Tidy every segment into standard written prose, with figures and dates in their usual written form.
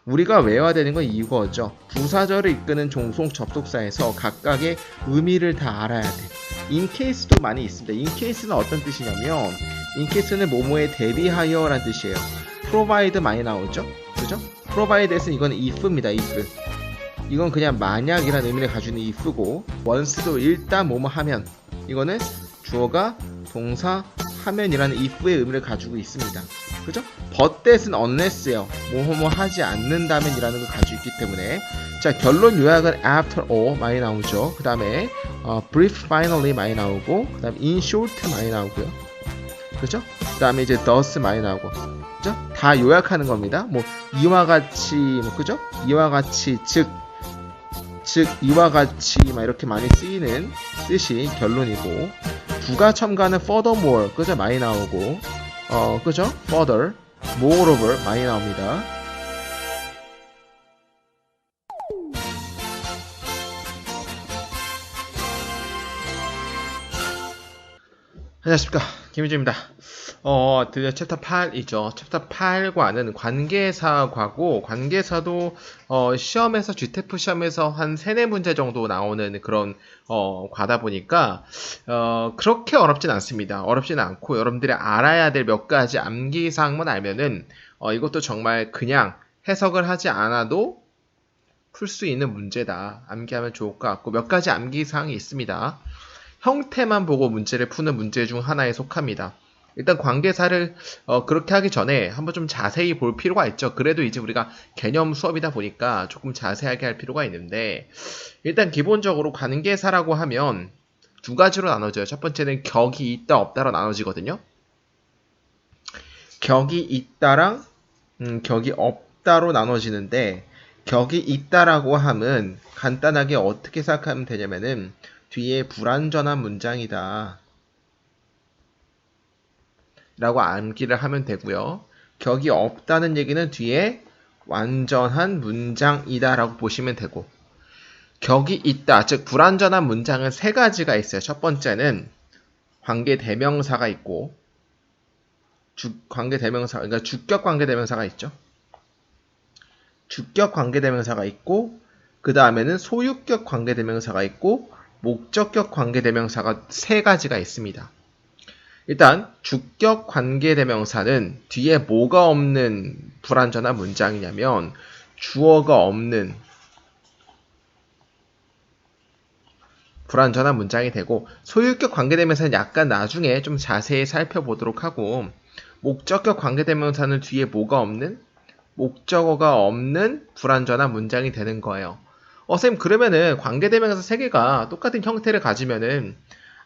우리가 외워야 되는 건 이거죠. 부사절을 이끄는 종속 접속사에서 각각의 의미를 다 알아야 돼. 인케이스도 많이 있습니다. 인케이스는 어떤 뜻이냐면 인케이스는 뭐뭐에 대비하여 라는 뜻이에요. provide 많이 나오죠? 그죠? provide에서는 이건 if입니다. if. 이건 그냥 만약이라는 의미를 가지는 if고 once도 일단 뭐뭐 하면 이거는 주어가 동사 하면이라는 if의 의미를 가지고 있습니다. 그죠? but that은 unless예요. 뭐뭐 하지 않는다면이라는 걸 가지고 있기 때문에 자 결론 요약은 after all 많이 나오죠. 그 다음에 brief finally 많이 나오고 그 다음에 in short 많이 나오고요. 그죠? 그 다음에 이제 thus 많이 나오고 그죠? 다 요약하는 겁니다. 뭐 이와 같이 뭐 그죠? 이와 같이 즉 이와 같이 막 이렇게 많이 쓰이는 뜻이 결론이고 부가 첨가는 furthermore 그죠? 많이 나오고 그죠? further, moreover 많이 나옵니다. 안녕하십니까 김유주입니다. 드디어 챕터 8이죠. 챕터 8과는 관계사과고 관계사도 시험에서 GTF 시험에서 한 3-4문제 정도 나오는 그런 과다 보니까 그렇게 어렵진 않습니다. 어렵진 않고 여러분들이 알아야 될 몇 가지 암기사항만 알면은 이것도 정말 그냥 해석을 하지 않아도 풀 수 있는 문제다. 암기하면 좋을 것 같고 몇 가지 암기사항이 있습니다. 형태만 보고 문제를 푸는 문제 중 하나에 속합니다. 일단 관계사를 그렇게 하기 전에 한번 좀 자세히 볼 필요가 있죠. 그래도 이제 우리가 개념 수업이다 보니까 조금 자세하게 할 필요가 있는데 일단 기본적으로 관계사라고 하면 두 가지로 나눠져요. 첫 번째는 격이 있다 없다로 나눠지거든요. 격이 있다랑 격이 없다로 나눠지는데 격이 있다라고 하면 간단하게 어떻게 생각하면 되냐면은 뒤에 불완전한 문장이다 라고 암기를 하면 되고요. 격이 없다는 얘기는 뒤에 완전한 문장이다 라고 보시면 되고 격이 있다, 즉 불완전한 문장은 3가지가 있어요. 첫 번째는 관계대명사가 있고 관계대명사, 그러니까 주격 관계대명사가 있죠. 주격 관계대명사가 있고 그 다음에는 소유격 관계대명사가 있고 목적격 관계대명사가 3가지가 있습니다. 일단 주격 관계대명사는 뒤에 뭐가 없는 불완전한 문장이냐면 주어가 없는 불완전한 문장이 되고 소유격 관계대명사는 약간 나중에 좀 자세히 살펴보도록 하고 목적격 관계대명사는 뒤에 뭐가 없는 목적어가 없는 불완전한 문장이 되는 거예요. 쌤 그러면은 관계대명사 3개가 똑같은 형태를 가지면은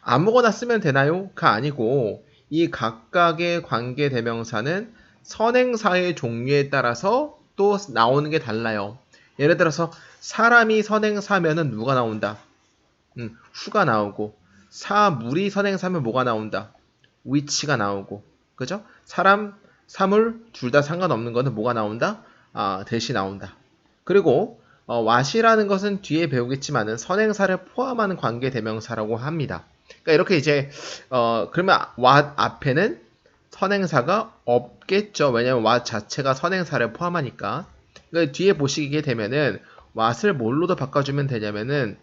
아무거나 쓰면 되나요? 가 아니고 이 각각의 관계대명사는 선행사의 종류에 따라서 또 나오는 게 달라요. 예를 들어서 사람이 선행사면은 누가 나온다? 후가 나오고 사물이 선행사면 뭐가 나온다? which가 나오고 그죠? 사람, 사물 둘 다 상관없는 거는 뭐가 나온다? 대시 나온다. 그리고 what이라는 것은 뒤에 배우겠지만은 선행사를 포함하는 관계대명사라고 합니다. 그러니까 이렇게 이제 그러면 what 앞에는 선행사가 없겠죠. 왜냐면 what 자체가 선행사를 포함하니까. 그러니까 뒤에 보시게 되면은 what을 뭘로도 바꿔주면 되냐면은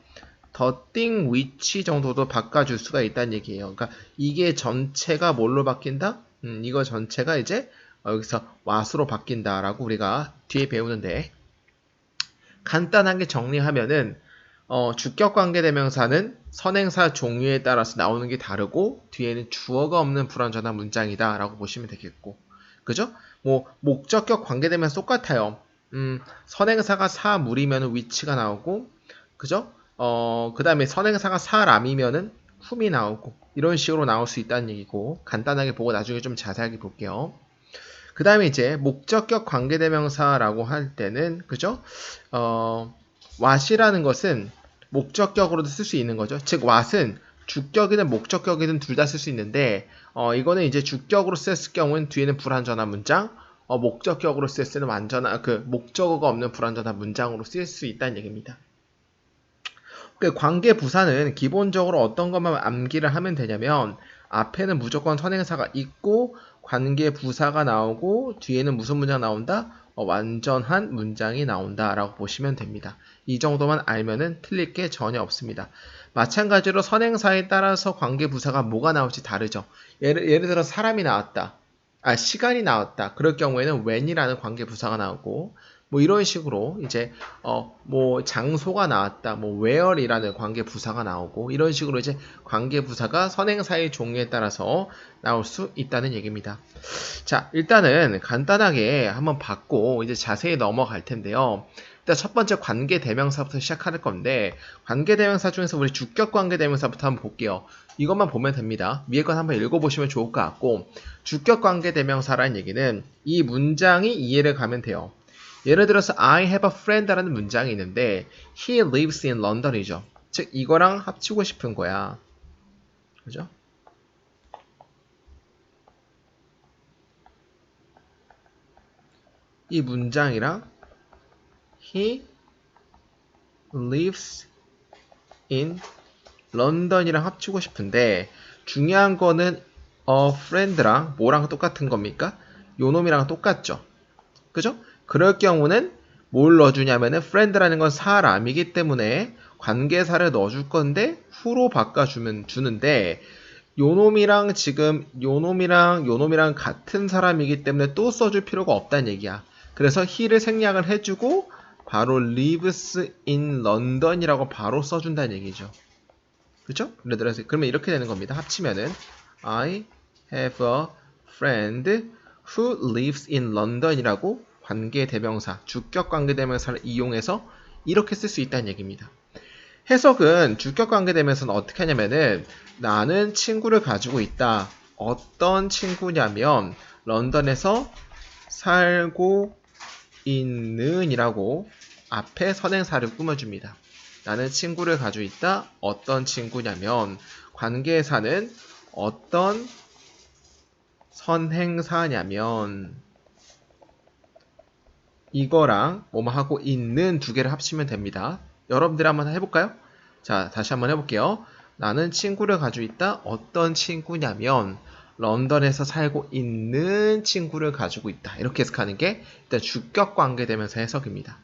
the thing which 정도도 바꿔줄 수가 있다는 얘기예요. 그러니까 이게 전체가 뭘로 바뀐다? 이거 전체가 이제 여기서 what으로 바뀐다라고 우리가 뒤에 배우는데 간단하게 정리하면은 주격 관계대명사는 선행사 종류에 따라서 나오는 게 다르고 뒤에는 주어가 없는 불완전한 문장이다 라고 보시면 되겠고 그죠? 뭐 목적격 관계대명사 똑같아요. 선행사가 사물이면 which가 나오고 그죠? 그 다음에 선행사가 사람이면은 whom이 나오고 이런 식으로 나올 수 있다는 얘기고 간단하게 보고 나중에 좀 자세하게 볼게요. 그 다음에 이제 목적격 관계대명사라고 할 때는 그죠? what이라는 것은 목적격으로도 쓸 수 있는 거죠. 즉 what은 주격이든 목적격이든 둘 다 쓸 수 있는데 이거는 이제 주격으로 썼을 경우는 뒤에는 불완전한 문장 목적격으로 쓸 때는 완전한 목적어가 없는 불완전한 문장으로 쓸 수 있다는 얘기입니다. 그 관계 부사는 기본적으로 어떤 것만 암기를 하면 되냐면 앞에는 무조건 선행사가 있고 관계 부사가 나오고 뒤에는 무슨 문장 나온다? 완전한 문장이 나온다라고 보시면 됩니다. 이 정도만 알면은 틀릴 게 전혀 없습니다. 마찬가지로 선행사에 따라서 관계부사가 뭐가 나올지 다르죠. 예를 들어 사람이 나왔다. 시간이 나왔다. 그럴 경우에는 when이라는 관계부사가 나오고 뭐 이런 식으로 이제 뭐 장소가 나왔다. 뭐 where이라는 관계부사가 나오고 이런 식으로 이제 관계부사가 선행사의 종류에 따라서 나올 수 있다는 얘기입니다. 자, 일단은 간단하게 한번 봤고 이제 자세히 넘어갈 텐데요. 일단 첫 번째 관계대명사부터 시작할 건데 관계대명사 중에서 우리 주격 관계대명사부터 한번 볼게요. 이것만 보면 됩니다. 위에 건 한번 읽어보시면 좋을 것 같고 주격 관계대명사라는 얘기는 이 문장이 이해를 가면 돼요. 예를 들어서 I have a friend라는 문장이 있는데 he lives in London이죠. 즉 이거랑 합치고 싶은 거야. 그죠? 이 문장이랑 he lives in London이랑 합치고 싶은데 중요한 거는 a friend랑 뭐랑 똑같은 겁니까? 요놈이랑 똑같죠. 그죠? 그럴 경우는 뭘 넣어주냐면은 friend라는 건 사람이기 때문에 관계사를 넣어줄 건데 후로 주는데 요놈이랑 지금 요놈이랑 같은 사람이기 때문에 또 써줄 필요가 없다는 얘기야. 그래서 he를 생략을 해주고 바로 lives in London이라고 바로 써준다는 얘기죠. 그렇죠? 그러면 이렇게 되는 겁니다. 합치면은 I have a friend who lives in London이라고 관계대명사, 주격 관계대명사를 이용해서 이렇게 쓸 수 있다는 얘기입니다. 해석은 주격 관계대명사는 어떻게 하냐면은 나는 친구를 가지고 있다. 어떤 친구냐면 런던에서 살고 있는 이라고 앞에 선행사를 꾸며줍니다. 나는 친구를 가지고 있다. 어떤 친구냐면 관계사는 어떤 선행사냐면 이거랑 뭐뭐 하고 있는 두 개를 합치면 됩니다. 여러분들 한번 해볼까요? 자, 다시 한번 해볼게요. 나는 친구를 가지고 있다. 어떤 친구냐면 런던에서 살고 있는 친구를 가지고 있다. 이렇게 해석하는 게 일단 주격 관계대명사 해석입니다.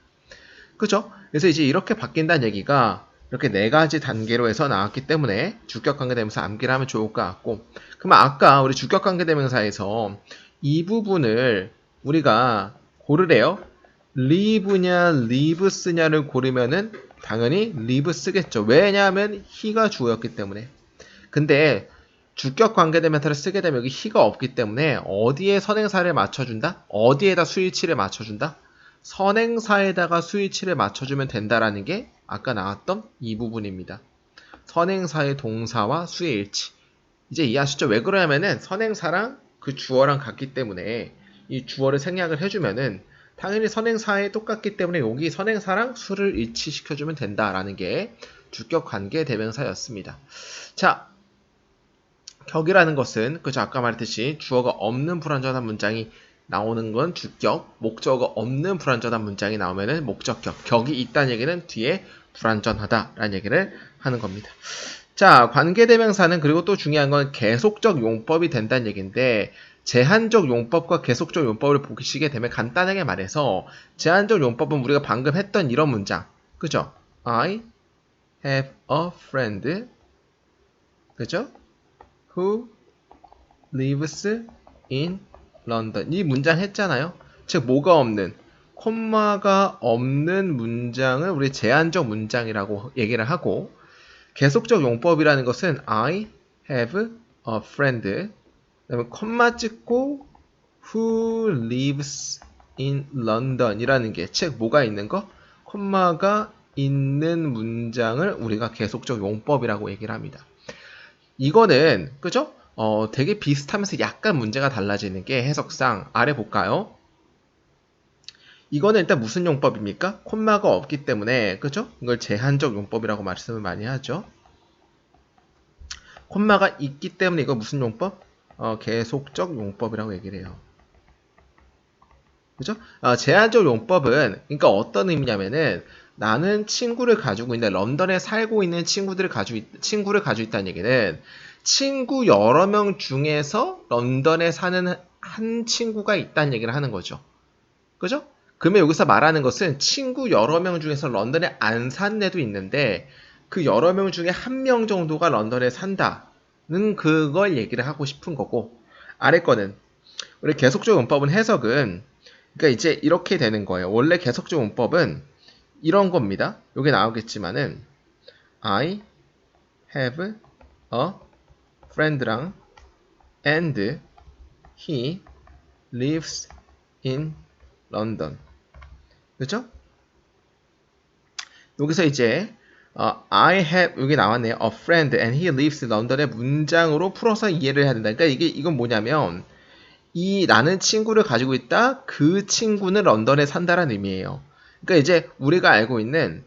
그죠? 그래서 이제 이렇게 바뀐다는 얘기가 이렇게 네 가지 단계로 해서 나왔기 때문에 주격 관계대명사 암기를 하면 좋을 것 같고 그러면 아까 우리 주격 관계대명사에서 이 부분을 우리가 고르래요. live냐 lives냐를 고르면은 당연히 live 쓰겠죠. 왜냐하면 he가 주어였기 때문에. 근데 주격 관계대명사를 쓰게 되면 여기 he가 없기 때문에 어디에 선행사를 맞춰준다? 어디에다 수일치를 맞춰준다? 선행사에다가 수일치를 맞춰주면 된다라는 게 아까 나왔던 이 부분입니다. 선행사의 동사와 수의 일치. 이제 이해하시죠? 왜 그러냐면은 선행사랑 그 주어랑 같기 때문에 이 주어를 생략을 해주면은 당연히 선행사에 똑같기 때문에 여기 선행사랑 수를 일치시켜주면 된다라는 게 주격 관계 대명사였습니다. 자, 격이라는 것은 그저 아까 말했듯이 주어가 없는 불완전한 문장이 나오는 건 주격, 목적어가 없는 불완전한 문장이 나오면은 목적격, 격이 있다는 얘기는 뒤에 불완전하다라는 얘기를 하는 겁니다. 자, 관계대명사는 그리고 또 중요한 건 계속적 용법이 된다는 얘기인데 제한적 용법과 계속적 용법을 보시게 되면 간단하게 말해서 제한적 용법은 우리가 방금 했던 이런 문장, 그죠? I have a friend, 그죠? Who lives in London. 이 문장 했잖아요. 즉 뭐가 없는, 콤마가 없는 문장을 우리 제한적 문장이라고 얘기를 하고 계속적 용법이라는 것은 I have a friend 그다음에 콤마 찍고 who lives in London 이라는 게 즉 뭐가 있는 거? 콤마가 있는 문장을 우리가 계속적 용법이라고 얘기를 합니다. 이거는 그죠? 되게 비슷하면서 약간 문제가 달라지는 게 해석상 아래 볼까요? 이거는 일단 무슨 용법입니까? 콤마가 없기 때문에 그죠? 이걸 제한적 용법이라고 말씀을 많이 하죠. 콤마가 있기 때문에 이거 무슨 용법? 계속적 용법이라고 얘기를 해요. 그죠? 제한적 용법은 그러니까 어떤 의미냐면은 나는 친구를 가지고 있는데 런던에 살고 있는 친구를 가지고 있다는 얘기는 친구 여러 명 중에서 런던에 사는 한 친구가 있다는 얘기를 하는 거죠. 그죠? 그러면 여기서 말하는 것은 친구 여러 명 중에서 런던에 안 사는 애도 있는데 그 여러 명 중에 한 명 정도가 런던에 산다는 그걸 얘기를 하고 싶은 거고, 아래 거는 우리 계속적 문법은 해석은 그러니까 이제 이렇게 되는 거예요. 원래 계속적 문법은 이런 겁니다. 여기 나오겠지만은 I have a friend랑 and he lives in London. 그죠? 여기서 이제 I have 여기 나왔네요. A friend and he lives in London의 문장으로 풀어서 이해를 해야 된다. 그러니까 이건 뭐냐면 이 나는 친구를 가지고 있다. 그 친구는 런던에 산다라는 의미예요. 그러니까 이제 우리가 알고 있는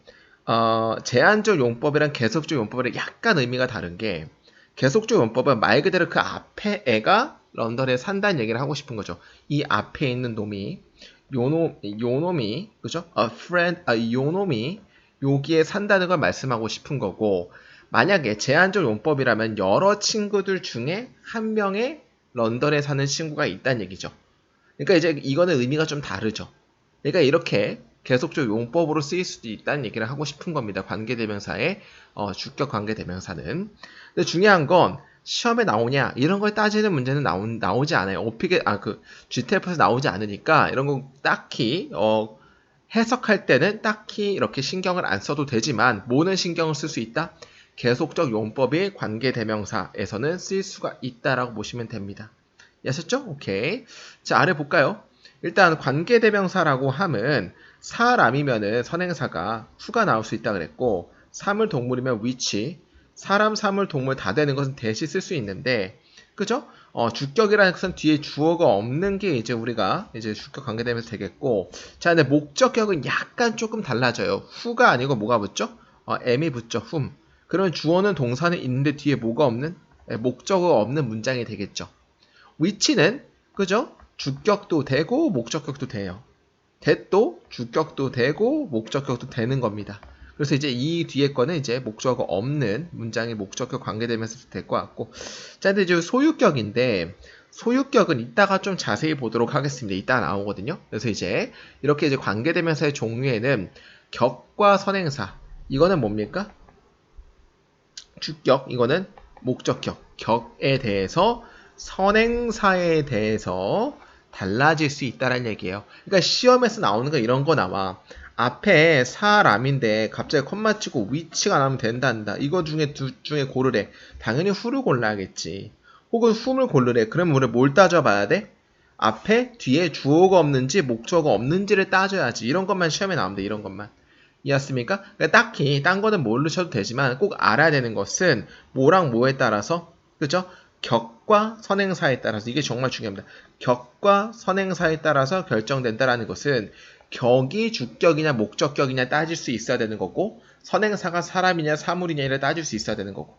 제한적 용법이랑 계속적 용법이랑 약간 의미가 다른 게 계속적 용법은 말 그대로 그 앞에 애가 런던에 산다는 얘기를 하고 싶은 거죠. 이 앞에 있는 놈이 요놈이 그죠? 요놈이 여기에 산다는 걸 말씀하고 싶은 거고, 만약에 제한적 용법이라면 여러 친구들 중에 한 명의 런던에 사는 친구가 있다는 얘기죠. 그러니까 이제 이거는 의미가 좀 다르죠. 그러니까 이렇게 계속적 용법으로 쓰일 수도 있다는 얘기를 하고 싶은 겁니다. 관계대명사의 주격 관계대명사는. 근데 중요한 건 시험에 나오냐 이런 걸 따지는 문제는 나오지 않아요. GTF에서 나오지 않으니까 이런 거 딱히 해석할 때는 딱히 이렇게 신경을 안 써도 되지만 뭐는 신경을 쓸 수 있다? 계속적 용법이 관계대명사에서는 쓰일 수가 있다라고 보시면 됩니다. 아셨죠? 오케이. 자, 아래 볼까요? 일단 관계대명사라고 하면 사람이면은 선행사가 who가 나올 수 있다 그랬고, 사물 동물이면 which, 사람, 사물, 동물 다 되는 것은 대시 쓸 수 있는데, 그죠? 주격이라는 것은 뒤에 주어가 없는 게 이제 우리가 이제 주격 관계되면서 되겠고, 자, 근데 목적격은 약간 조금 달라져요. who가 아니고 뭐가 붙죠? m이 붙죠. whom. 그러면 주어는 동사는 있는데 뒤에 뭐가 없는? 목적어가 없는 문장이 되겠죠. which는 그죠? 주격도 되고 목적격도 돼요. that도 주격도 되고 목적격도 되는 겁니다. 그래서 이제 이 뒤에 거는 이제 목적어가 없는 문장이 목적격 관계되면서 될 것 같고, 자, 근데 이제 소유격인데 소유격은 이따가 좀 자세히 보도록 하겠습니다. 이따 나오거든요. 그래서 이제 이렇게 이제 관계대명사의 종류에는 격과 선행사, 이거는 뭡니까? 주격, 이거는 목적격, 격에 대해서 선행사에 대해서 달라질 수 있다는 얘기예요. 그러니까 시험에서 나오는 거 이런 거 나와. 앞에 사람인데 갑자기 콤마 치고 위치가 나오면 된단다. 이거 중에 둘 중에 고르래. 당연히 who를 골라야겠지. 혹은 whom을 고르래. 그럼 우리 뭘 따져봐야 돼? 앞에 뒤에 주어가 없는지 목적어가 없는지를 따져야지. 이런 것만 시험에 나오면 돼. 이런 것만. 이해했습니까? 그러니까 딱히 딴 거는 모르셔도 되지만 꼭 알아야 되는 것은 뭐랑 뭐에 따라서, 그죠? 격과 선행사에 따라서, 이게 정말 중요합니다. 격과 선행사에 따라서 결정된다라는 것은 격이 주격이냐 목적격이냐 따질 수 있어야 되는 거고, 선행사가 사람이냐 사물이냐를 따질 수 있어야 되는 거고,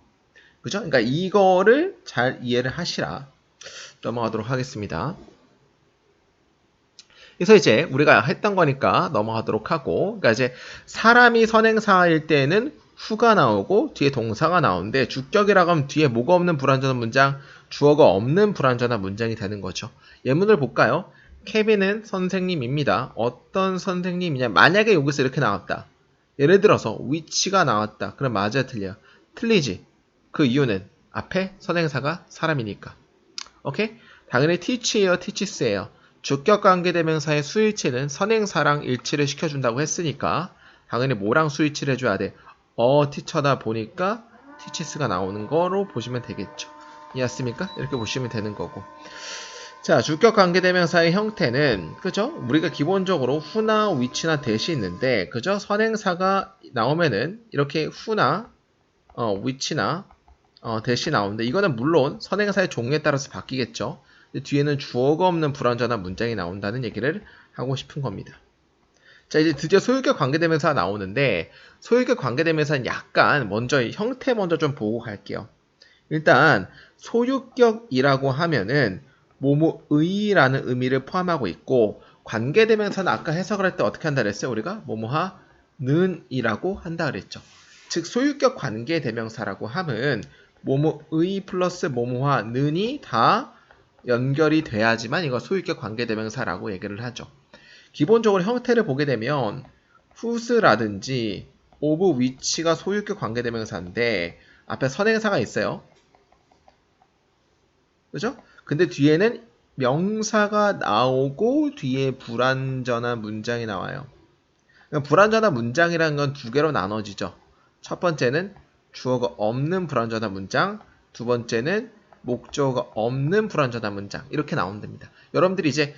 그죠? 그러니까 이거를 잘 이해를 하시라. 넘어가도록 하겠습니다. 그래서 이제 우리가 했던 거니까 넘어가도록 하고, 그러니까 이제 사람이 선행사일 때는 who가 나오고 뒤에 동사가 나오는데, 주격이라고 하면 뒤에 뭐가 없는 불완전한 문장, 주어가 없는 불완전한 문장이 되는 거죠. 예문을 볼까요? 케빈은 선생님입니다. 어떤 선생님이냐? 만약에 여기서 이렇게 나왔다. 예를 들어서 which가 나왔다. 그럼 맞아 틀려? 틀리지. 그 이유는 앞에 선행사가 사람이니까. 오케이? 당연히 teach예요, teaches예요. 주격 관계대명사의 수일치는 선행사랑 일치를 시켜준다고 했으니까 당연히 뭐랑 수일치를 해줘야 돼? teacher다 보니까 teaches가 나오는 거로 보시면 되겠죠. 이해했습니까? 이렇게 보시면 되는 거고. 자, 주격 관계대명사의 형태는, 그죠? 우리가 기본적으로 who나 which나 that이 있는데, 그죠? 선행사가 나오면은 이렇게 who나 which나 that이 나오는데, 이거는 물론 선행사의 종류에 따라서 바뀌겠죠. 뒤에는 주어가 없는 불완전한 문장이 나온다는 얘기를 하고 싶은 겁니다. 자, 이제 드디어 소유격 관계대명사가 나오는데, 소유격 관계대명사는 약간 먼저 형태 먼저 좀 보고 갈게요. 일단 소유격이라고 하면은 뭐뭐의라는 의미를 포함하고 있고, 관계대명사는 아까 해석을 할 때 어떻게 한다 그랬어요? 우리가 뭐뭐하는 이라고 한다 그랬죠. 즉 소유격 관계대명사라고 하면 뭐뭐의 플러스 뭐뭐하는이 다 연결이 돼야지만 이거 소유격 관계대명사라고 얘기를 하죠. 기본적으로 형태를 보게 되면 whose라든지 of which가 소유격 관계대명사인데 앞에 선행사가 있어요. 그죠? 근데 뒤에는 명사가 나오고 뒤에 불완전한 문장이 나와요. 그러니까 불완전한 문장이라는 건 두 개로 나눠지죠. 첫 번째는 주어가 없는 불완전한 문장, 두 번째는 목적어가 없는 불완전한 문장 이렇게 나온답니다. 여러분들이 이제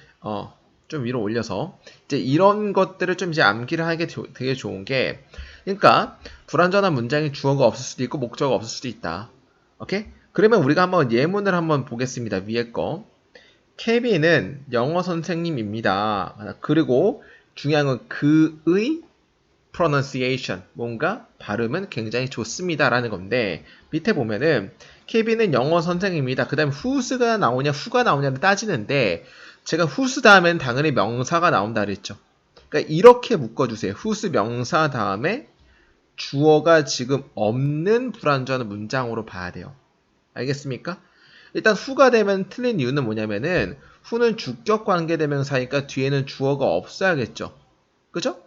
좀 위로 올려서 이제 이런 것들을 좀 이제 암기를 하게 되게 좋은 게 그러니까 불완전한 문장이 주어가 없을 수도 있고 목적어가 없을 수도 있다. 오케이? 그러면 우리가 한번 예문을 한번 보겠습니다. 위에 거. 케빈은 영어 선생님입니다. 그리고 중요한 건 그의 pronunciation, 뭔가 발음은 굉장히 좋습니다라는 건데 밑에 보면은 케빈은 영어 선생님입니다. 그 다음에 whose가 나오냐 who가 나오냐를 따지는데 제가 whose 다음엔 당연히 명사가 나온다 그랬죠. 그러니까 이렇게 묶어주세요. whose 명사 다음에 주어가 지금 없는 불완전한 문장으로 봐야 돼요. 알겠습니까? 일단 who가 되면 틀린 이유는 뭐냐면은 who는 주격 관계대명사니까 뒤에는 주어가 없어야겠죠. 그죠?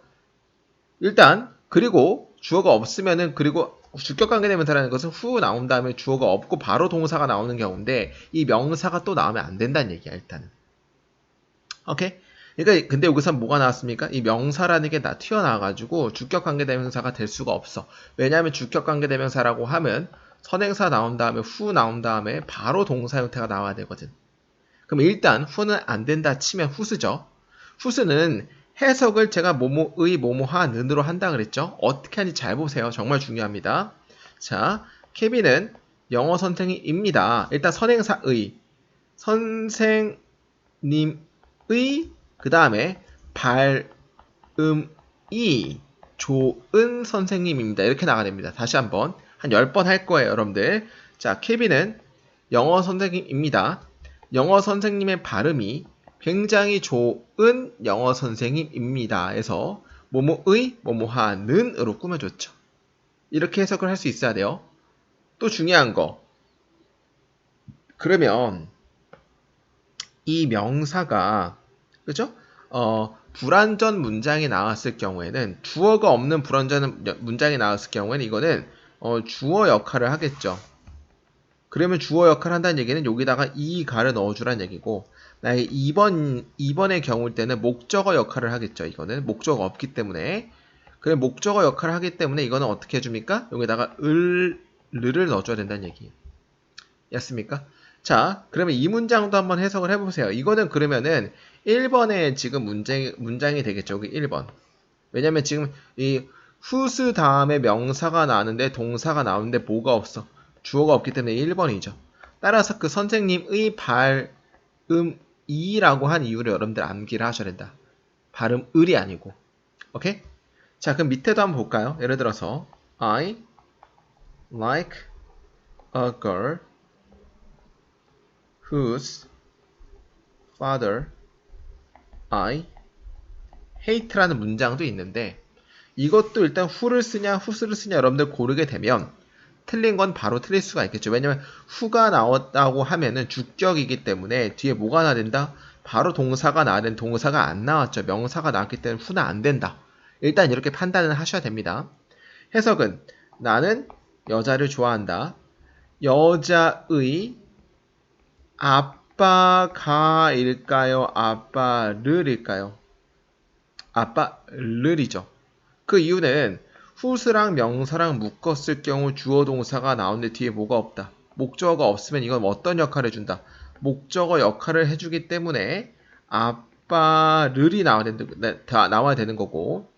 일단 그리고 주어가 없으면은 그리고 주격 관계대명사라는 것은 who 나온 다음에 주어가 없고 바로 동사가 나오는 경우인데 이 명사가 또 나오면 안 된다는 얘기야 일단은. 오케이? 그러니까 근데 여기서 뭐가 나왔습니까? 이 명사라는 게 튀어나와가지고 주격 관계대명사가 될 수가 없어. 왜냐하면 주격 관계대명사라고 하면 선행사 나온 다음에 who 나온 다음에 바로 동사 형태가 나와야 되거든. 그럼 일단 who는 안 된다 치면 who스죠. who스는 해석을 제가 뭐뭐의 뭐뭐하는으로 한다 그랬죠. 어떻게 하는지 잘 보세요. 정말 중요합니다. 자, 케빈은 영어 선생님입니다. 일단 선행사의 선생님의 그 다음에 발음이 좋은 선생님입니다. 이렇게 나가야 됩니다. 다시 한번 한 10번 할 거예요, 여러분들. 자, 케빈은 영어 선생님입니다. 영어 선생님의 발음이 굉장히 좋은 영어 선생님입니다. 해서 뭐뭐의 뭐뭐하는으로 꾸며줬죠. 이렇게 해석을 할 수 있어야 돼요. 또 중요한 거. 그러면 이 명사가 그죠? 불완전 문장이 나왔을 경우에는 주어가 없는 불완전 문장이 나왔을 경우에는 이거는 주어 역할을 하겠죠. 그러면 주어 역할을 한다는 얘기는 여기다가 이 가를 넣어주란 얘기고 나의 2번의 경우일 때는 목적어 역할을 하겠죠. 이거는 목적어가 없기 때문에 그럼 목적어 역할을 하기 때문에 이거는 어떻게 해줍니까? 여기다가 을을 넣어줘야 된다는 얘기예요. 였습니까? 자, 그러면 이 문장도 한번 해석을 해보세요. 이거는 그러면은 1번에 지금 문장이 되겠죠. 여기 1번. 왜냐면 지금 이 whose 다음에 명사가 나왔는데 동사가 나오는데 뭐가 없어? 주어가 없기 때문에 1번이죠. 따라서 그 선생님의 발음이라고 한 이유를 여러분들 암기를 하셔야 된다. 발음을이 아니고. 오케이? 자, 그럼 밑에도 한번 볼까요? 예를 들어서 I like a girl whose father I hate라는 문장도 있는데 이것도 일단 who를 쓰냐 whose를 쓰냐 여러분들 고르게 되면 틀린 건 바로 틀릴 수가 있겠죠. 왜냐면 who가 나왔다고 하면은 주격이기 때문에 뒤에 뭐가 나야 된다? 바로 동사가 나야 되는 동사가 안 나왔죠. 명사가 나왔기 때문에 who는 안 된다. 일단 이렇게 판단을 하셔야 됩니다. 해석은 나는 여자를 좋아한다. 여자의 아빠가일까요? 아빠를일까요? 아빠를이죠. 그 이유는 whose랑 명사랑 묶었을 경우 주어 동사가 나오는데 뒤에 뭐가 없다. 목적어가 없으면 이건 어떤 역할을 해준다. 목적어 역할을 해주기 때문에 아빠를이 나와야 되는 거고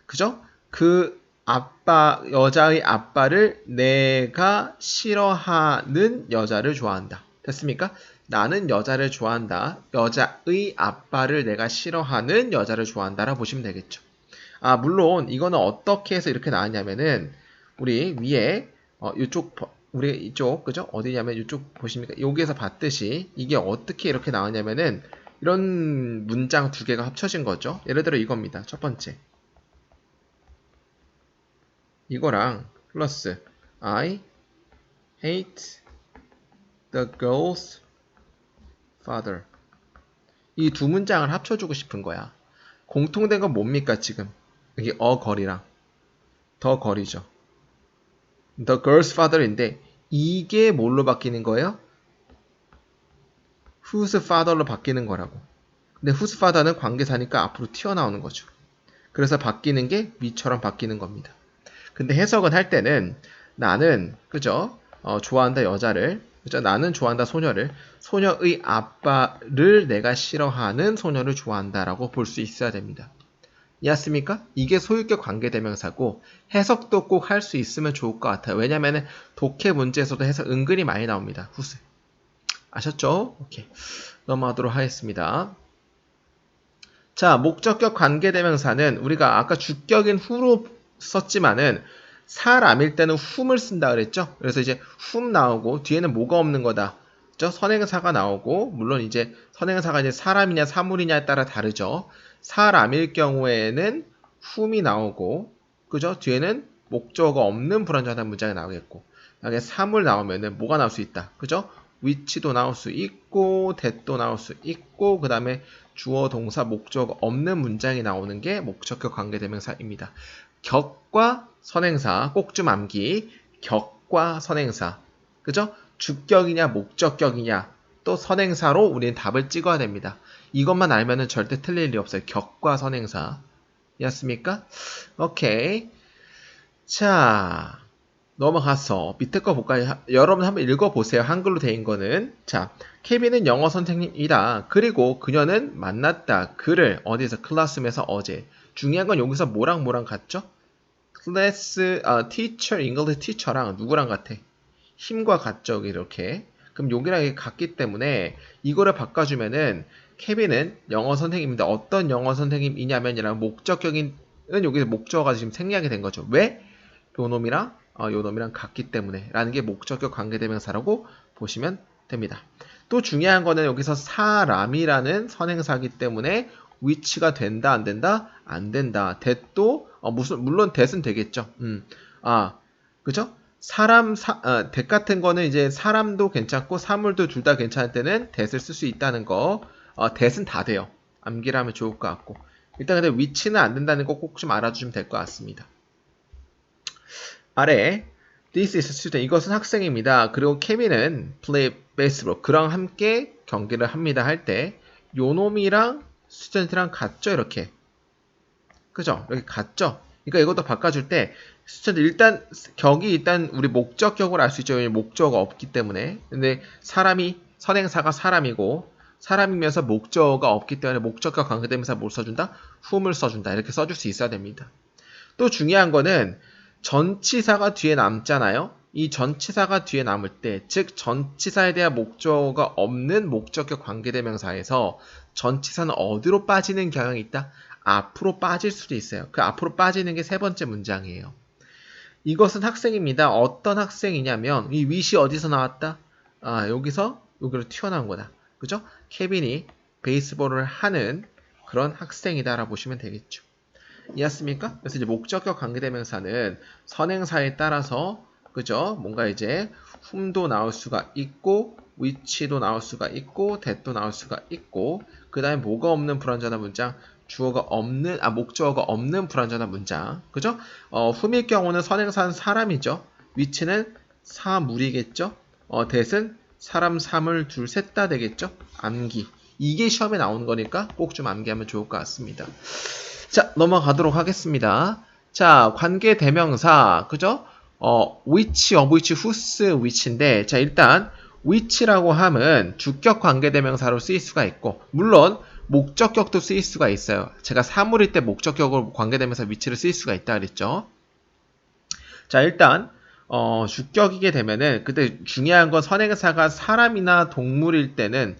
그죠? 그 아빠 여자의 아빠를 내가 싫어하는 여자를 좋아한다. 됐습니까? 나는 여자를 좋아한다. 여자의 아빠를 내가 싫어하는 여자를 좋아한다라 보시면 되겠죠. 아, 물론 이거는 어떻게 해서 이렇게 나왔냐면은 우리 위에 우리 이쪽 그죠? 어디냐면 이쪽 보십니까? 여기에서 봤듯이 이게 어떻게 이렇게 나왔냐면은 이런 문장 두 개가 합쳐진 거죠. 예를 들어 이겁니다. 첫 번째. 이거랑 플러스 I hate the girl's father. 이 두 문장을 합쳐주고 싶은 거야. 공통된 건 뭡니까 지금? 여기 거리랑 더 거리죠. The girl's father인데 이게 뭘로 바뀌는 거예요? whose father로 바뀌는 거라고. 근데 whose father는 관계사니까 앞으로 튀어나오는 거죠. 그래서 바뀌는 게 위처럼 바뀌는 겁니다. 근데 해석은 할 때는 나는 그죠? 좋아한다 여자를 그죠? 나는 좋아한다 소녀를 소녀의 아빠를 내가 싫어하는 소녀를 좋아한다라고 볼 수 있어야 됩니다. 이해했습니까? 이게 소유격 관계대명사고 해석도 꼭 할 수 있으면 좋을 것 같아요. 왜냐면은 독해 문제에서도 해석 은근히 많이 나옵니다. 후스. 아셨죠? 오케이. 넘어가도록 하겠습니다. 자, 목적격 관계대명사는 우리가 아까 주격인 who로 썼지만은 사람일 때는 whom을 쓴다 그랬죠? 그래서 이제 whom 나오고 뒤에는 뭐가 없는 거다. 그죠? 선행사가 나오고 물론 이제 선행사가 이제 사람이냐 사물이냐에 따라 다르죠. 사람일 경우에는 whom이 나오고 그죠? 뒤에는 목적어가 없는 불완전한 문장이 나오겠고 만약에 사물 나오면은 뭐가 나올 수 있다. 그죠? which도 나올 수 있고 that도 나올 수 있고 그 다음에 주어 동사 목적어 없는 문장이 나오는 게 목적격 관계대명사입니다. 격과 선행사 꼭 좀 암기. 격과 선행사 그죠? 주격이냐 목적격이냐 또 선행사로 우리는 답을 찍어야 됩니다. 이것만 알면은 절대 틀릴 리 없어요. 격과 선행사 이해했습니까? 오케이. 자 넘어가서 밑에 거 볼까요? 여러분 한번 읽어보세요. 한글로 된 거는. 자, 케빈은 영어 선생님이다. 그리고 그녀는 만났다. 그를 어디서? 클래스룸에서 어제. 중요한 건 여기서 뭐랑 뭐랑 같죠? 클래스, teacher, English teacher랑 누구랑 같아? 힘과 같죠? 이렇게. 그럼 여기랑 이게 같기 때문에 이거를 바꿔주면은 케빈은 영어 선생님인데 어떤 영어 선생님이냐면이랑 목적격인 여기서 목적어가 지금 생략이 된 거죠. 왜? 요놈이랑 같기 때문에 라는 게 목적격 관계대명사라고 보시면 됩니다. 또 중요한 거는 여기서 사람이라는 선행사이기 때문에 which가 된다 안 된다? 안 된다. that도 물론 that은 되겠죠. 그죠? that 같은 거는 이제 사람도 괜찮고 사물도 둘 다 괜찮을 때는 that을 쓸 수 있다는 거. that은 다 돼요. 암기를 하면 좋을 것 같고. 일단 근데 which는 안 된다는 거 꼭 좀 알아주시면 될 것 같습니다. 아래 This is student. 이것은 학생입니다. 그리고 케빈은 play baseball. 그랑 함께 경기를 합니다. 할 때 요놈이랑 student랑 같죠? 이렇게. 그죠? 이렇게 같죠? 그러니까 이것도 바꿔줄 때 student 일단 격이 일단 우리 목적격으로 알 수 있죠. 목적어가 없기 때문에. 근데 사람이 선행사가 사람이고 사람이면서 목적어가 없기 때문에 목적격 관계대명사 뭘 써준다? whom을 써준다. 이렇게 써줄 수 있어야 됩니다. 또 중요한 거는 전치사가 뒤에 남잖아요. 이 전치사가 뒤에 남을 때, 즉 전치사에 대한 목적어가 없는 목적격 관계대명사에서 전치사는 어디로 빠지는 경향이 있다? 앞으로 빠질 수도 있어요. 그 앞으로 빠지는 게 세 번째 문장이에요. 이것은 학생입니다. 어떤 학생이냐면 이 with이 어디서 나왔다? 여기서 여기로 튀어나온 거다. 그죠? 케빈이 베이스볼을 하는 그런 학생이다라고 보시면 되겠죠. 이해했습니까? 그래서 이제 목적격 관계대명사는 선행사에 따라서 그죠? 뭔가 이제 whom도 나올 수가 있고 which도 나올 수가 있고 that도 나올 수가 있고 그 다음에 뭐가 없는 불완전한 문장 주어가 없는 목적어가 없는 불완전한 문장 그죠? whom일 경우는 선행사는 사람이죠. which는 사물이겠죠. that은 사람, 사물, 둘, 셋 다 되겠죠. 암기 이게 시험에 나오는 거니까 꼭 좀 암기하면 좋을 것 같습니다. 자, 넘어가도록 하겠습니다. 자, 관계 대명사, 그죠? which, of which, whose, which인데, 자, 일단, which라고 하면 주격 관계 대명사로 쓰일 수가 있고, 물론, 목적격도 쓰일 수가 있어요. 제가 사물일 때 목적격으로 관계 대명사 which를 쓰일 수가 있다 그랬죠. 자, 일단, 주격이게 되면은, 그때 중요한 건 선행사가 사람이나 동물일 때는,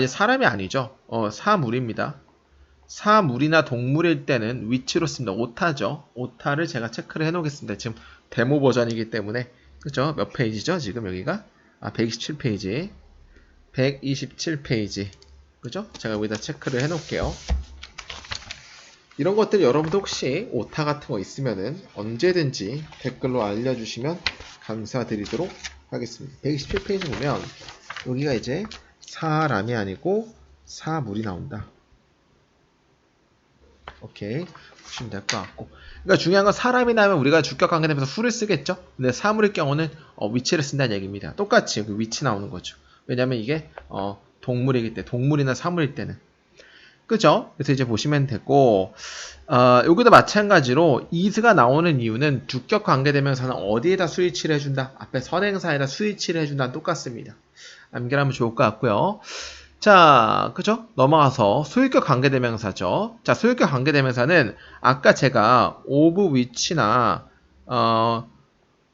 사람이 아니죠. 사물입니다. 사물이나 동물일 때는 which로 씁니다. 오타죠. 오타를 제가 체크를 해놓겠습니다. 지금 데모 버전이기 때문에 그죠? 몇 페이지죠? 지금 여기가 127페이지 127페이지 그죠? 제가 여기다 체크를 해놓을게요. 이런 것들 여러분도 혹시 오타 같은 거 있으면은 언제든지 댓글로 알려주시면 감사드리도록 하겠습니다. 127페이지 보면 여기가 이제 사람이 아니고 사물이 나온다. 오케이. 보시면 될 것 같고. 그러니까 중요한 건 사람이 나면 우리가 주격 관계되면서 who를 쓰겠죠? 근데 사물의 경우는 위치를 쓴다는 얘기입니다. 똑같이 여기 위치 나오는 거죠. 왜냐면 이게 동물이기 때문에, 동물이나 사물일 때는. 그죠? 그래서 이제 보시면 되고, 여기도 마찬가지로 is가 나오는 이유는 주격 관계대명사는 어디에다 스위치를 해준다? 앞에 선행사에다 스위치를 해준다는 똑같습니다. 암기하면 좋을 것 같고요. 자, 그죠? 넘어가서 소유격 관계대명사죠. 자, 소유격 관계대명사는 아까 제가 of which나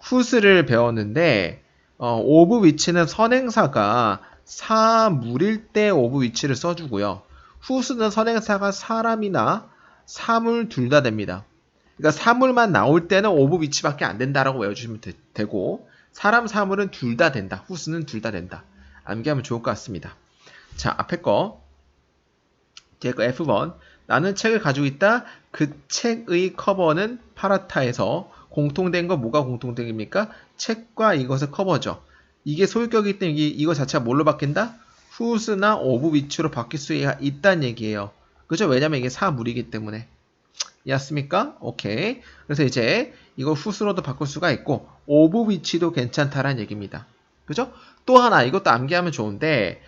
whose를 배웠는데 of which는 선행사가 사물일 때 of which를 써주고요. whose는 선행사가 사람이나 사물 둘 다 됩니다. 그러니까 사물만 나올 때는 of which밖에 안 된다라고 외워주시면 되고 사람, 사물은 둘 다 된다. whose는 둘 다 된다. 암기하면 좋을 것 같습니다. 자, 앞에 거. 뒤에 거 F번. 나는 책을 가지고 있다. 그 책의 커버는 파라타에서 공통된 거 뭐가 공통된입니까? 책과 이것의 커버죠. 이게 소유격이기 때문에 이거 자체가 뭘로 바뀐다? whose나 of which로 바뀔 수 있다는 얘기예요. 그죠? 왜냐면 이게 사물이기 때문에. 이해했습니까? 오케이. 그래서 이제 이거 whose로도 바꿀 수가 있고 of which도 괜찮다라는 얘기입니다. 그죠? 또 하나 이것도 암기하면 좋은데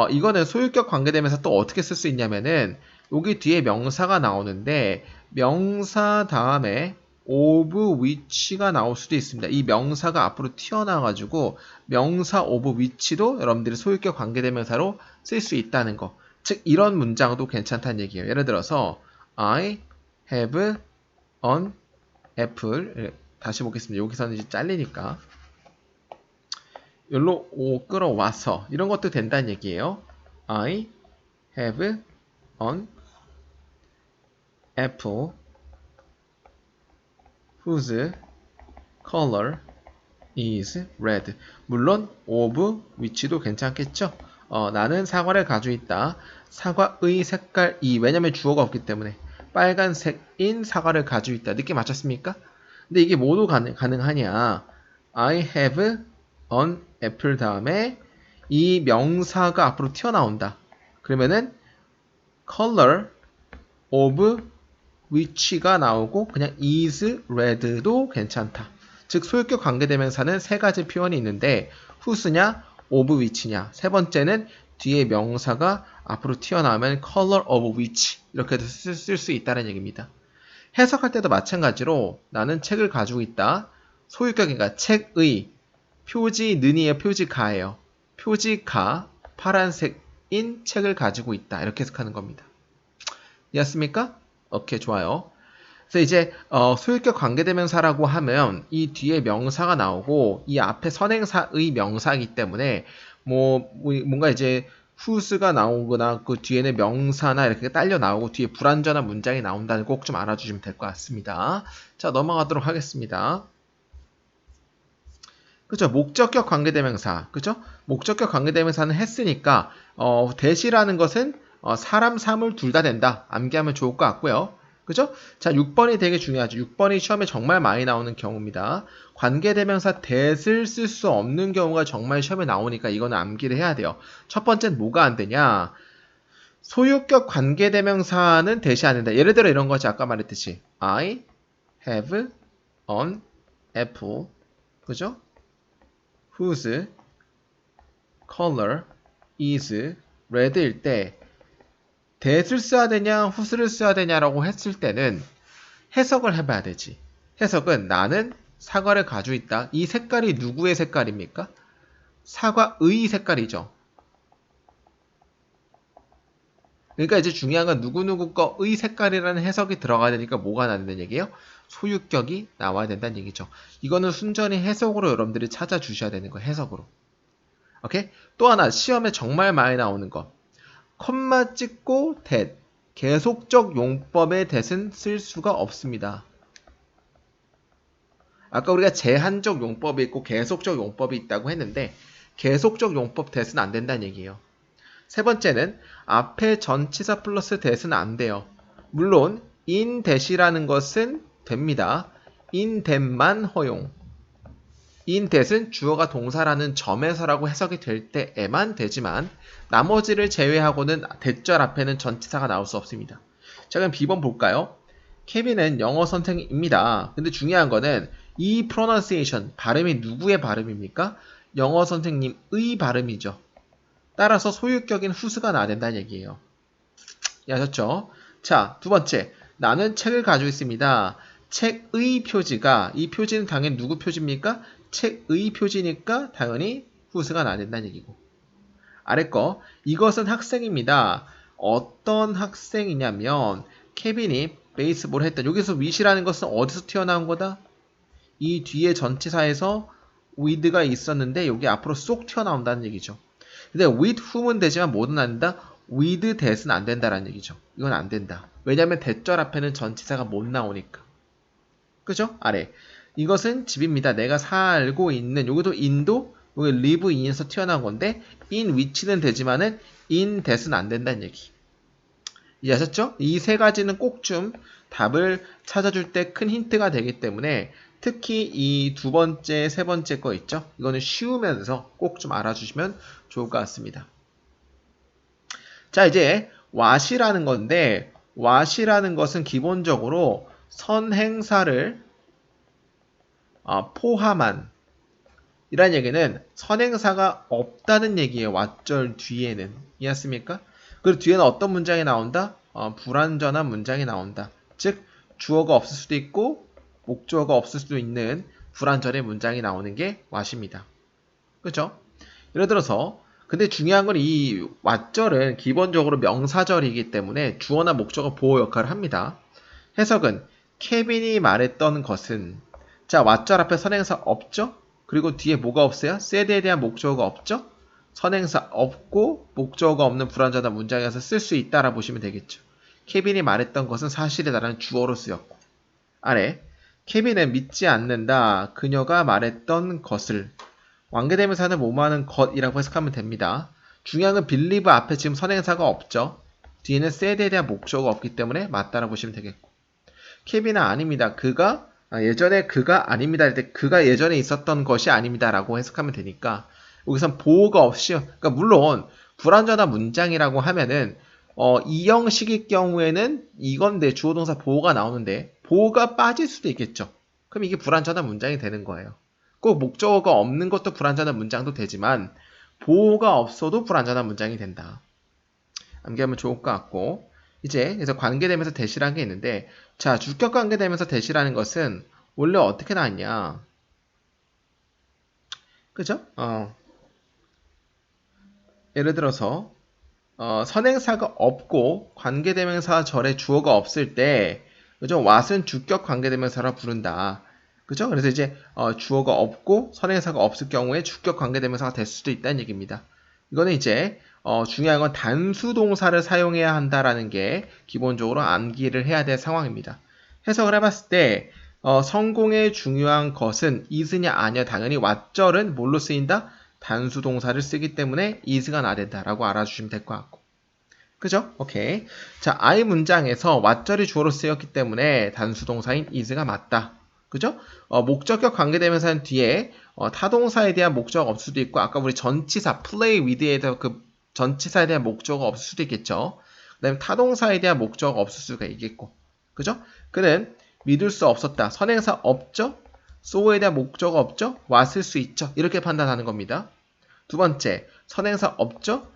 이거는 소유격 관계되면서 또 어떻게 쓸 수 있냐면은 여기 뒤에 명사가 나오는데 명사 다음에 of which가 나올 수도 있습니다. 이 명사가 앞으로 튀어나와가지고 명사 of which도 여러분들이 소유격 관계대명사로 쓸 수 있다는 거. 즉 이런 문장도 괜찮다는 얘기예요. 예를 들어서 I have an apple. 다시 보겠습니다. 여기서는 이제 잘리니까. 여기로 끌어와서 이런 것도 된다는 얘기예요. I have an apple whose color is red. 물론 of which도 괜찮겠죠. 나는 사과를 가지고 있다. 사과의 색깔이 왜냐면 주어가 없기 때문에 빨간색인 사과를 가지고 있다. 느낌 맞췄습니까? 근데 이게 모두 가능하냐? I have an apple 다음에 이 명사가 앞으로 튀어나온다. 그러면은 color of which가 나오고 그냥 is red도 괜찮다. 즉 소유격 관계대명사는 세 가지 표현이 있는데 whose냐, of which냐. 세 번째는 뒤에 명사가 앞으로 튀어나오면 color of which 이렇게 쓸 수 있다는 얘기입니다. 해석할 때도 마찬가지로 나는 책을 가지고 있다. 소유격이니까 책의 표지는이에요. 표지가예요. 표지가 파란색인 책을 가지고 있다. 이렇게 해석하는 겁니다. 이해했습니까? 오케이, 좋아요. 그래서 이제 소유격 관계대명사라고 하면 이 뒤에 명사가 나오고 이 앞에 선행사의 명사이기 때문에 뭔가 이제 whose가 나오거나 그 뒤에는 명사나 이렇게 딸려 나오고 뒤에 불완전한 문장이 나온다는 거 꼭 좀 알아주시면 될 것 같습니다. 자, 넘어가도록 하겠습니다. 그죠? 목적격 관계대명사. 그죠? 목적격 관계대명사는 했으니까 대시라는 것은 사람, 사물 둘 다 된다. 암기하면 좋을 것 같고요. 그죠? 자, 6번이 되게 중요하죠. 6번이 시험에 정말 많이 나오는 경우입니다. 관계대명사 that을 쓸 수 없는 경우가 정말 시험에 나오니까 이거는 암기를 해야 돼요. 첫 번째는 뭐가 안 되냐? 소유격 관계대명사는 that이 안 된다. 예를 들어 이런 거지. 아까 말했듯이 I have an apple. 그죠? whose color is red일 때 that을 써야 되냐, whose를 써야 되냐라고 했을 때는 해석을 해봐야 되지. 해석은 나는 사과를 가지고 있다. 이 색깔이 누구의 색깔입니까? 사과의 색깔이죠. 그러니까 이제 중요한 건 누구누구 거의 색깔이라는 해석이 들어가야 되니까 뭐가 나는 얘기예요? 소유격이 나와야 된다는 얘기죠. 이거는 순전히 해석으로 여러분들이 찾아주셔야 되는 거예요. 해석으로. 오케이? 또 하나 시험에 정말 많이 나오는 거. 콤마 찍고 that. 계속적 용법의 that은 쓸 수가 없습니다. 아까 우리가 제한적 용법이 있고 계속적 용법이 있다고 했는데 계속적 용법 that은 안 된다는 얘기예요. 세 번째는 앞에 전치사 플러스 that은 안 돼요. 물론 in that이라는 것은 됩니다. in that만 허용. in that은 주어가 동사라는 점에서라고 해석이 될 때에만 되지만 나머지를 제외하고는 that절 앞에는 전치사가 나올 수 없습니다. 자, 그럼 B번 볼까요? 케빈은 영어 선생입니다. 근데 중요한 거는 이 pronunciation, 발음이 누구의 발음입니까? 영어 선생님의 발음이죠. 따라서 소유격인 whose가 나야 된다는 얘기예요. 아셨죠? 자, 두 번째. 나는 책을 가지고 있습니다. 책의 표지가, 이 표지는 당연히 누구 표지입니까? 책의 표지니까 당연히 whose가 나야 된다는 얘기고. 아래 거, 이것은 학생입니다. 어떤 학생이냐면 케빈이 베이스볼 했던, 여기서 with이라는 것은 어디서 튀어나온 거다? 이 뒤에 전치사에서 with가 있었는데 여기 앞으로 쏙 튀어나온다는 얘기죠. 근데 with whom은 되지만 뭐든 안 된다? with that은 안 된다라는 얘기죠. 이건 안 된다. 왜냐면 대절 앞에는 전치사가 못 나오니까. 그죠? 아래. 이것은 집입니다. 내가 살고 있는, 여기도 in도 여기 live in에서 튀어나온 건데 in which는 되지만은 in that은 안 된다는 얘기. 이해하셨죠? 이 세 가지는 꼭 좀 답을 찾아줄 때 큰 힌트가 되기 때문에 특히 이 두 번째, 세 번째 거 있죠? 이거는 쉬우면서 꼭 좀 알아주시면 좋을 것 같습니다. 자, 이제 what이라는 건데 what이라는 것은 기본적으로 선행사를 포함한, 이란 얘기는 선행사가 없다는 얘기예요. what절 뒤에는. 이해했습니까? 그리고 뒤에는 어떤 문장이 나온다? 불완전한 문장이 나온다. 즉 주어가 없을 수도 있고 목적어가 없을 수도 있는 불완전의 문장이 나오는 게 what입니다. 그렇죠? 예를 들어서 근데 중요한 건 이 what절은 기본적으로 명사절이기 때문에 주어나 목적어 보호 역할을 합니다. 해석은 케빈이 말했던 것은, 자, what절 앞에 선행사 없죠? 그리고 뒤에 뭐가 없어요? said에 대한 목적어가 없죠? 선행사 없고 목적어가 없는 불완전한 문장에서 쓸 수 있다라 보시면 되겠죠. 케빈이 말했던 것은 사실이다라는 주어로 쓰였고, 아래 케빈은 믿지 않는다. 그녀가 말했던 것을, 관계대명사는 뭐뭐하는 것이라고 해석하면 됩니다. 중요한 건 believe 앞에 지금 선행사가 없죠. 뒤에는 said에 대한 목적어가 없기 때문에 맞다라고 보시면 되겠고, 케빈은 아닙니다. 예전에 그가 아닙니다 할 때 그가 예전에 있었던 것이 아닙니다라고 해석하면 되니까 여기선 보호가 없이, 그러니까 물론 불완전한 문장이라고 하면은 이 형식의 경우에는 이건데 주어 동사 보호가 나오는데 보호가 빠질 수도 있겠죠. 그럼 이게 불완전한 문장이 되는 거예요. 꼭 목적어가 없는 것도 불완전한 문장도 되지만 보호가 없어도 불완전한 문장이 된다. 암기하면 좋을 것 같고, 이제 그래서 관계되면서 대시라는 게 있는데, 자, 주격 관계되면서 대시라는 것은 원래 어떻게 나왔냐? 그죠? 예를 들어서 선행사가 없고 관계대명사 절에 주어가 없을 때, 그죠? what은 주격 관계대명사라 부른다. 그죠? 그래서 이제 주어가 없고 선행사가 없을 경우에 주격 관계대명사가 될 수도 있다는 얘기입니다. 이거는 이제 중요한 건 단수 동사를 사용해야 한다라는 게 기본적으로 암기를 해야 될 상황입니다. 해석을 해봤을 때 성공의 중요한 것은 is냐 아니야. 당연히 what절은 뭘로 쓰인다? 단수 동사를 쓰기 때문에 is가 나야 된다라고 알아주시면 될 것 같고. 그죠? 오케이. 자, I 문장에서 what절이 주어로 쓰였기 때문에 단수 동사인 is가 맞다. 그죠? 목적격 관계대명사는 뒤에 타동사에 대한 목적어가 없을 수도 있고, 아까 우리 전치사 play with에 대한 그 전치사에 대한 목적어가 없을 수도 있겠죠. 그 다음에 타동사에 대한 목적어가 없을 수가 있겠고. 그죠? 그는 믿을 수 없었다. 선행사 없죠? so에 대한 목적어 없죠? 왔을 수 있죠? 이렇게 판단하는 겁니다. 두 번째, 선행사 없죠?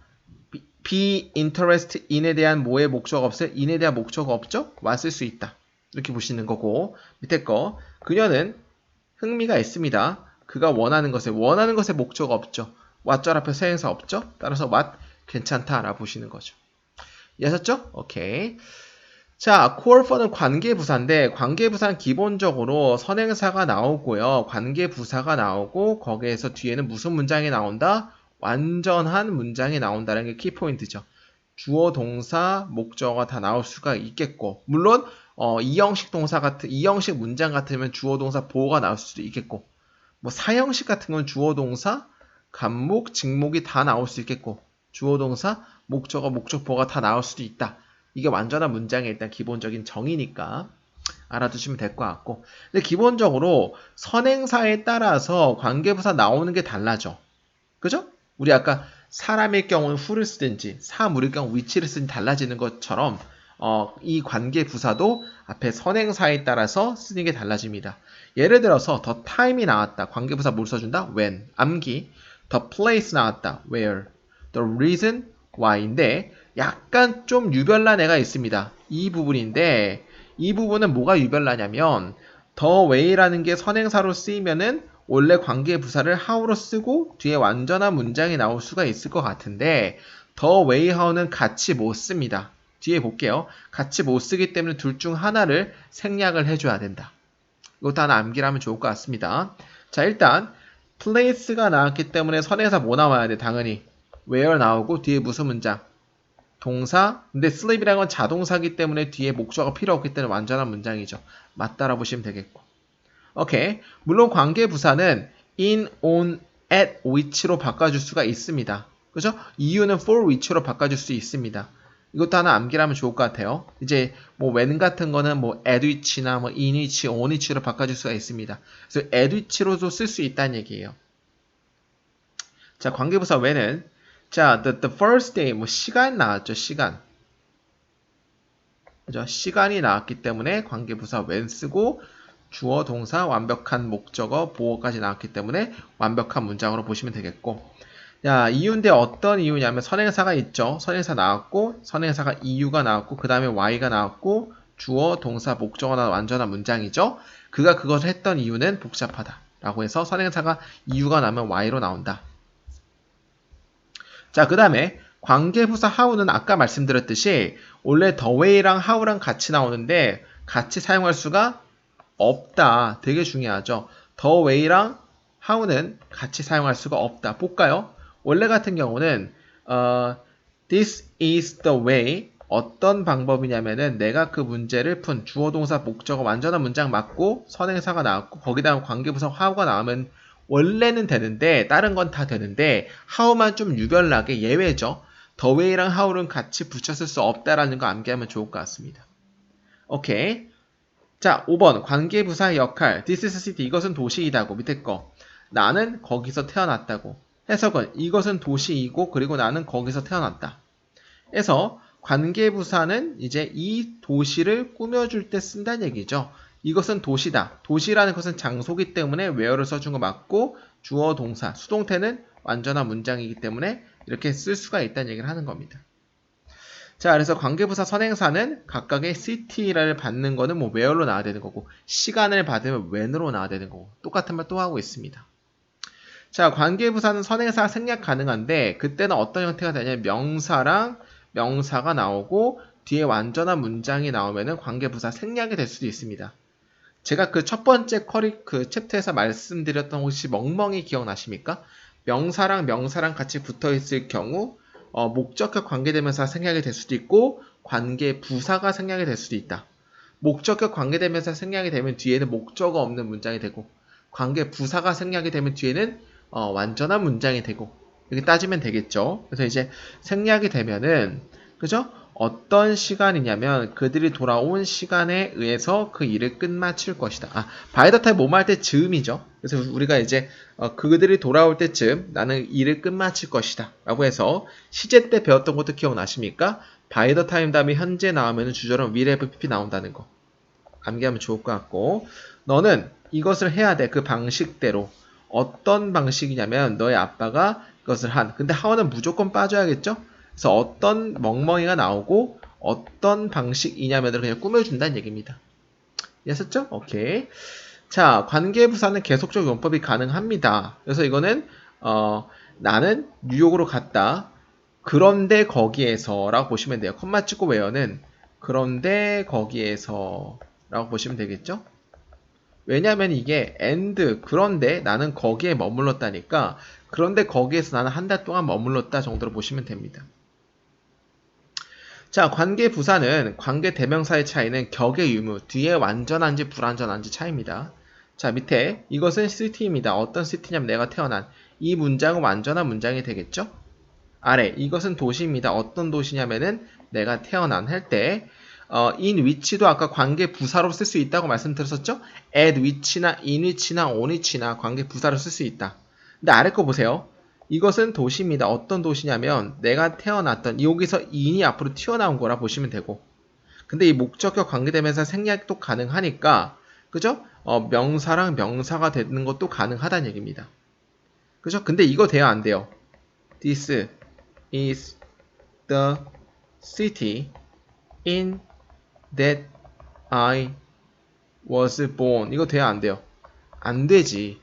be interested in에 대한 뭐의 목적어 없어요? in에 대한 목적어 없죠? 왔을 수 있다. 이렇게 보시는 거고, 밑에 거, 그녀는 흥미가 있습니다. 그가 원하는 것에 목적어 없죠? what절 앞에 서행사 없죠? 따라서 what 괜찮다라고 보시는 거죠. 이해하셨죠? 오케이. 자, core for는 관계부사인데 관계부사는 기본적으로 선행사가 나오고요. 관계부사가 나오고 거기에서 뒤에는 무슨 문장이 나온다? 완전한 문장이 나온다는 게 키포인트죠. 주어, 동사, 목적어가 다 나올 수가 있겠고, 물론 이형식 문장 같으면 주어, 동사, 보호가 나올 수도 있겠고, 뭐 사형식 같은 건 주어, 동사, 간목, 직목이 다 나올 수 있겠고, 주어, 동사, 목적어, 목적, 보호가 다 나올 수도 있다. 이게 완전한 문장의 일단 기본적인 정의니까 알아두시면 될 것 같고, 근데 기본적으로 선행사에 따라서 관계부사 나오는 게 달라져. 그죠? 우리 아까 사람의 경우는 who를 쓰든지 사물의 경우 which를 쓰든지 달라지는 것처럼 이 관계 부사도 앞에 선행사에 따라서 쓰는 게 달라집니다. 예를 들어서 the time이 나왔다. 관계 부사 뭘 써준다? when. 암기. the place 나왔다. where. the reason why인데 약간 좀 유별난 애가 있습니다. 이 부분인데 이 부분은 뭐가 유별나냐면 the way라는 게 선행사로 쓰이면은 원래 관계 부사를 how로 쓰고 뒤에 완전한 문장이 나올 수가 있을 것 같은데 the way how는 같이 못 씁니다. 뒤에 볼게요. 같이 못 쓰기 때문에 둘 중 하나를 생략을 해줘야 된다. 이것도 하나 암기를 하면 좋을 것 같습니다. 자, 일단 place가 나왔기 때문에 선행사 뭐 나와야 돼? 당연히 where 나오고 뒤에 무슨 문장? 동사. 근데 sleep이라는 건 자동사기 때문에 뒤에 목적어가 필요 없기 때문에 완전한 문장이죠. 맞다라고 보시면 되겠고. 오케이. 물론 관계 부사는 in, on, at, which로 바꿔줄 수가 있습니다. 그죠? 이유는 for which로 바꿔줄 수 있습니다. 이것도 하나 암기를 하면 좋을 것 같아요. 이제 뭐 when 같은 거는 뭐 at which나 뭐 in which, on which로 바꿔줄 수가 있습니다. 그래서 at which로도 쓸 수 있다는 얘기예요. 자, 관계부사 when은 자, the first day 뭐 시간 나왔죠, 시간. 그죠? 시간이 나왔기 때문에 관계부사 when 쓰고 주어, 동사, 완벽한 목적어, 보어까지 나왔기 때문에 완벽한 문장으로 보시면 되겠고. 야, 이유인데 어떤 이유냐면 선행사가 있죠. 선행사 나왔고, 선행사가 이유가 나왔고, 그 다음에 y가 나왔고, 주어, 동사, 목적어나 완전한 문장이죠. 그가 그것을 했던 이유는 복잡하다. 라고 해서 선행사가 이유가 나면 y로 나온다. 자, 그 다음에 관계부사 how는 아까 말씀드렸듯이 원래 the way랑 how랑 같이 나오는데 같이 사용할 수가 없다. 되게 중요하죠. the way랑 how는 같이 사용할 수가 없다. 볼까요? 원래 같은 경우는 this is the way 어떤 방법이냐면은 내가 그 문제를 푼 주어 동사 목적어 완전한 문장 맞고 선행사가 나왔고 거기다가 관계부사 how가 나오면 원래는 되는데 다른 건 다 되는데 how만 좀 유별나게 예외죠. the way랑 how는 같이 붙였을 수 없다라는 거 암기하면 좋을 것 같습니다. 오케이. 자, 5번 관계부사의 역할 This is a city 이것은 도시이다고 밑에 거 나는 거기서 태어났다고 해석은 이것은 도시이고 그리고 나는 거기서 태어났다 해서 관계부사는 이제 이 도시를 꾸며줄 때 쓴다는 얘기죠. 이것은 도시다. 도시라는 것은 장소이기 때문에 where를 써준 거 맞고 주어 동사 수동태는 완전한 문장이기 때문에 이렇게 쓸 수가 있다는 얘기를 하는 겁니다. 자, 그래서 관계부사 선행사는 각각의 city를 받는 거는 뭐 where로 나와야 되는 거고 시간을 받으면 when으로 나와야 되는 거고 똑같은 말 또 하고 있습니다. 자, 관계부사는 선행사 생략 가능한데 그때는 어떤 형태가 되냐면 명사랑 명사가 나오고 뒤에 완전한 문장이 나오면은 관계부사 생략이 될 수도 있습니다. 제가 그 첫 번째 그 챕터에서 말씀드렸던 혹시 멍멍이 기억나십니까? 명사랑 같이 붙어 있을 경우 목적격 관계대명사 생략이 될 수도 있고 관계부사가 생략이 될 수도 있다. 목적격 관계대명사 생략이 되면 뒤에는 목적어 없는 문장이 되고 관계부사가 생략이 되면 뒤에는 완전한 문장이 되고 이렇게 따지면 되겠죠. 그래서 이제 생략이 되면은 그죠? 어떤 시간이냐면 그들이 돌아온 시간에 의해서 그 일을 끝마칠 것이다. by the time 뭐뭐 할 때 즈음이죠. 그래서 우리가 이제 그들이 돌아올 때쯤 나는 일을 끝마칠 것이다. 라고 해서 시제 때 배웠던 것도 기억나십니까? by the time 다음에 현재 나오면 주절은 will have pp 나온다는 거. 암기하면 좋을 것 같고 너는 이것을 해야 돼. 그 방식대로. 어떤 방식이냐면 너의 아빠가 이것을 한. 근데 how는 무조건 빠져야겠죠? 그래서 어떤 멍멍이가 나오고 어떤 방식이냐면 그냥 꾸며준다는 얘기입니다. 이해하셨죠? 오케이. 자, 관계부사는 계속적 용법이 가능합니다. 그래서 이거는 나는 뉴욕으로 갔다. 그런데 거기에서 라고 보시면 돼요. 콤마 찍고 where는 그런데 거기에서 라고 보시면 되겠죠? 왜냐면 이게 and 그런데 나는 거기에 머물렀다니까 그런데 거기에서 나는 한 달 동안 머물렀다 정도로 보시면 됩니다. 자, 관계부사는 관계대명사의 차이는 격의 유무, 뒤에 완전한지 불완전한지 차이입니다. 자, 밑에 이것은 city입니다. 어떤 city냐면 내가 태어난 이 문장은 완전한 문장이 되겠죠? 아래 이것은 도시입니다. 어떤 도시냐면은 내가 태어난 할 때 in which도 아까 관계부사로 쓸 수 있다고 말씀드렸었죠? at which나 in which나 on which나 관계부사로 쓸 수 있다. 근데 아래 거 보세요. 이것은 도시입니다. 어떤 도시냐면 내가 태어났던 여기서 in이 앞으로 튀어나온 거라 보시면 되고 근데 이 목적격 관계대명사 생략도 가능하니까, 그죠? 명사랑 명사가 되는 것도 가능하다는 얘기입니다. 그죠? 근데 이거 돼야 안 돼요. This is the city in that I was born. 이거 돼야 안 돼요. 안 되지.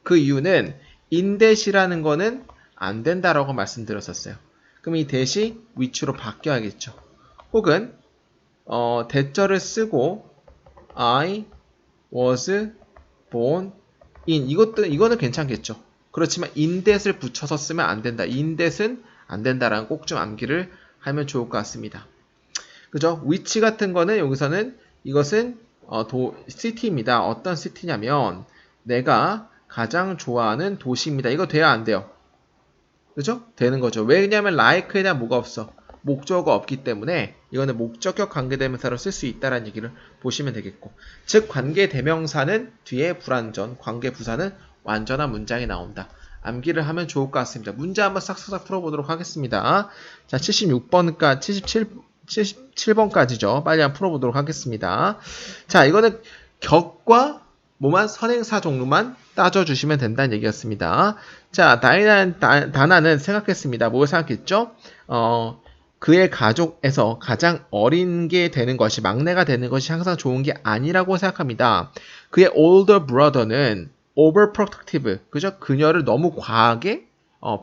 그 이유는 in that이라는 거는 안 된다라고 말씀드렸었어요. 그럼 이 that이 which로 바뀌어야겠죠. 혹은 대절을 쓰고 I was born in 이거는 괜찮겠죠. 그렇지만 in that을 붙여서 쓰면 안 된다. in that은 안 된다라는 꼭 좀 암기를 하면 좋을 것 같습니다. 그죠? which 같은 거는 여기서는 이것은 city입니다. 어떤 city냐면 내가 가장 좋아하는 도시입니다. 이거 돼야 안 돼요. 그죠? 되는 거죠. 왜냐면 like에 대한 뭐가 없어? 목적어가 없기 때문에 이거는 목적격 관계대명사로 쓸 수 있다는 얘기를 보시면 되겠고, 즉 관계대명사는 뒤에 불완전, 관계부사는 완전한 문장이 나온다. 암기를 하면 좋을 것 같습니다. 문제 한번 싹싹 풀어보도록 하겠습니다. 자, 77번까지죠. 빨리 한번 풀어보도록 하겠습니다. 자, 이거는 격과 뭐만 선행사 종류만 따져주시면 된다는 얘기였습니다. 자, 다나는 생각했습니다. 뭘 생각했죠? 그의 가족에서 가장 어린 게 되는 것이, 막내가 되는 것이 항상 좋은 게 아니라고 생각합니다. 그의 older brother는 overprotective, 그죠? 그녀를 너무 과하게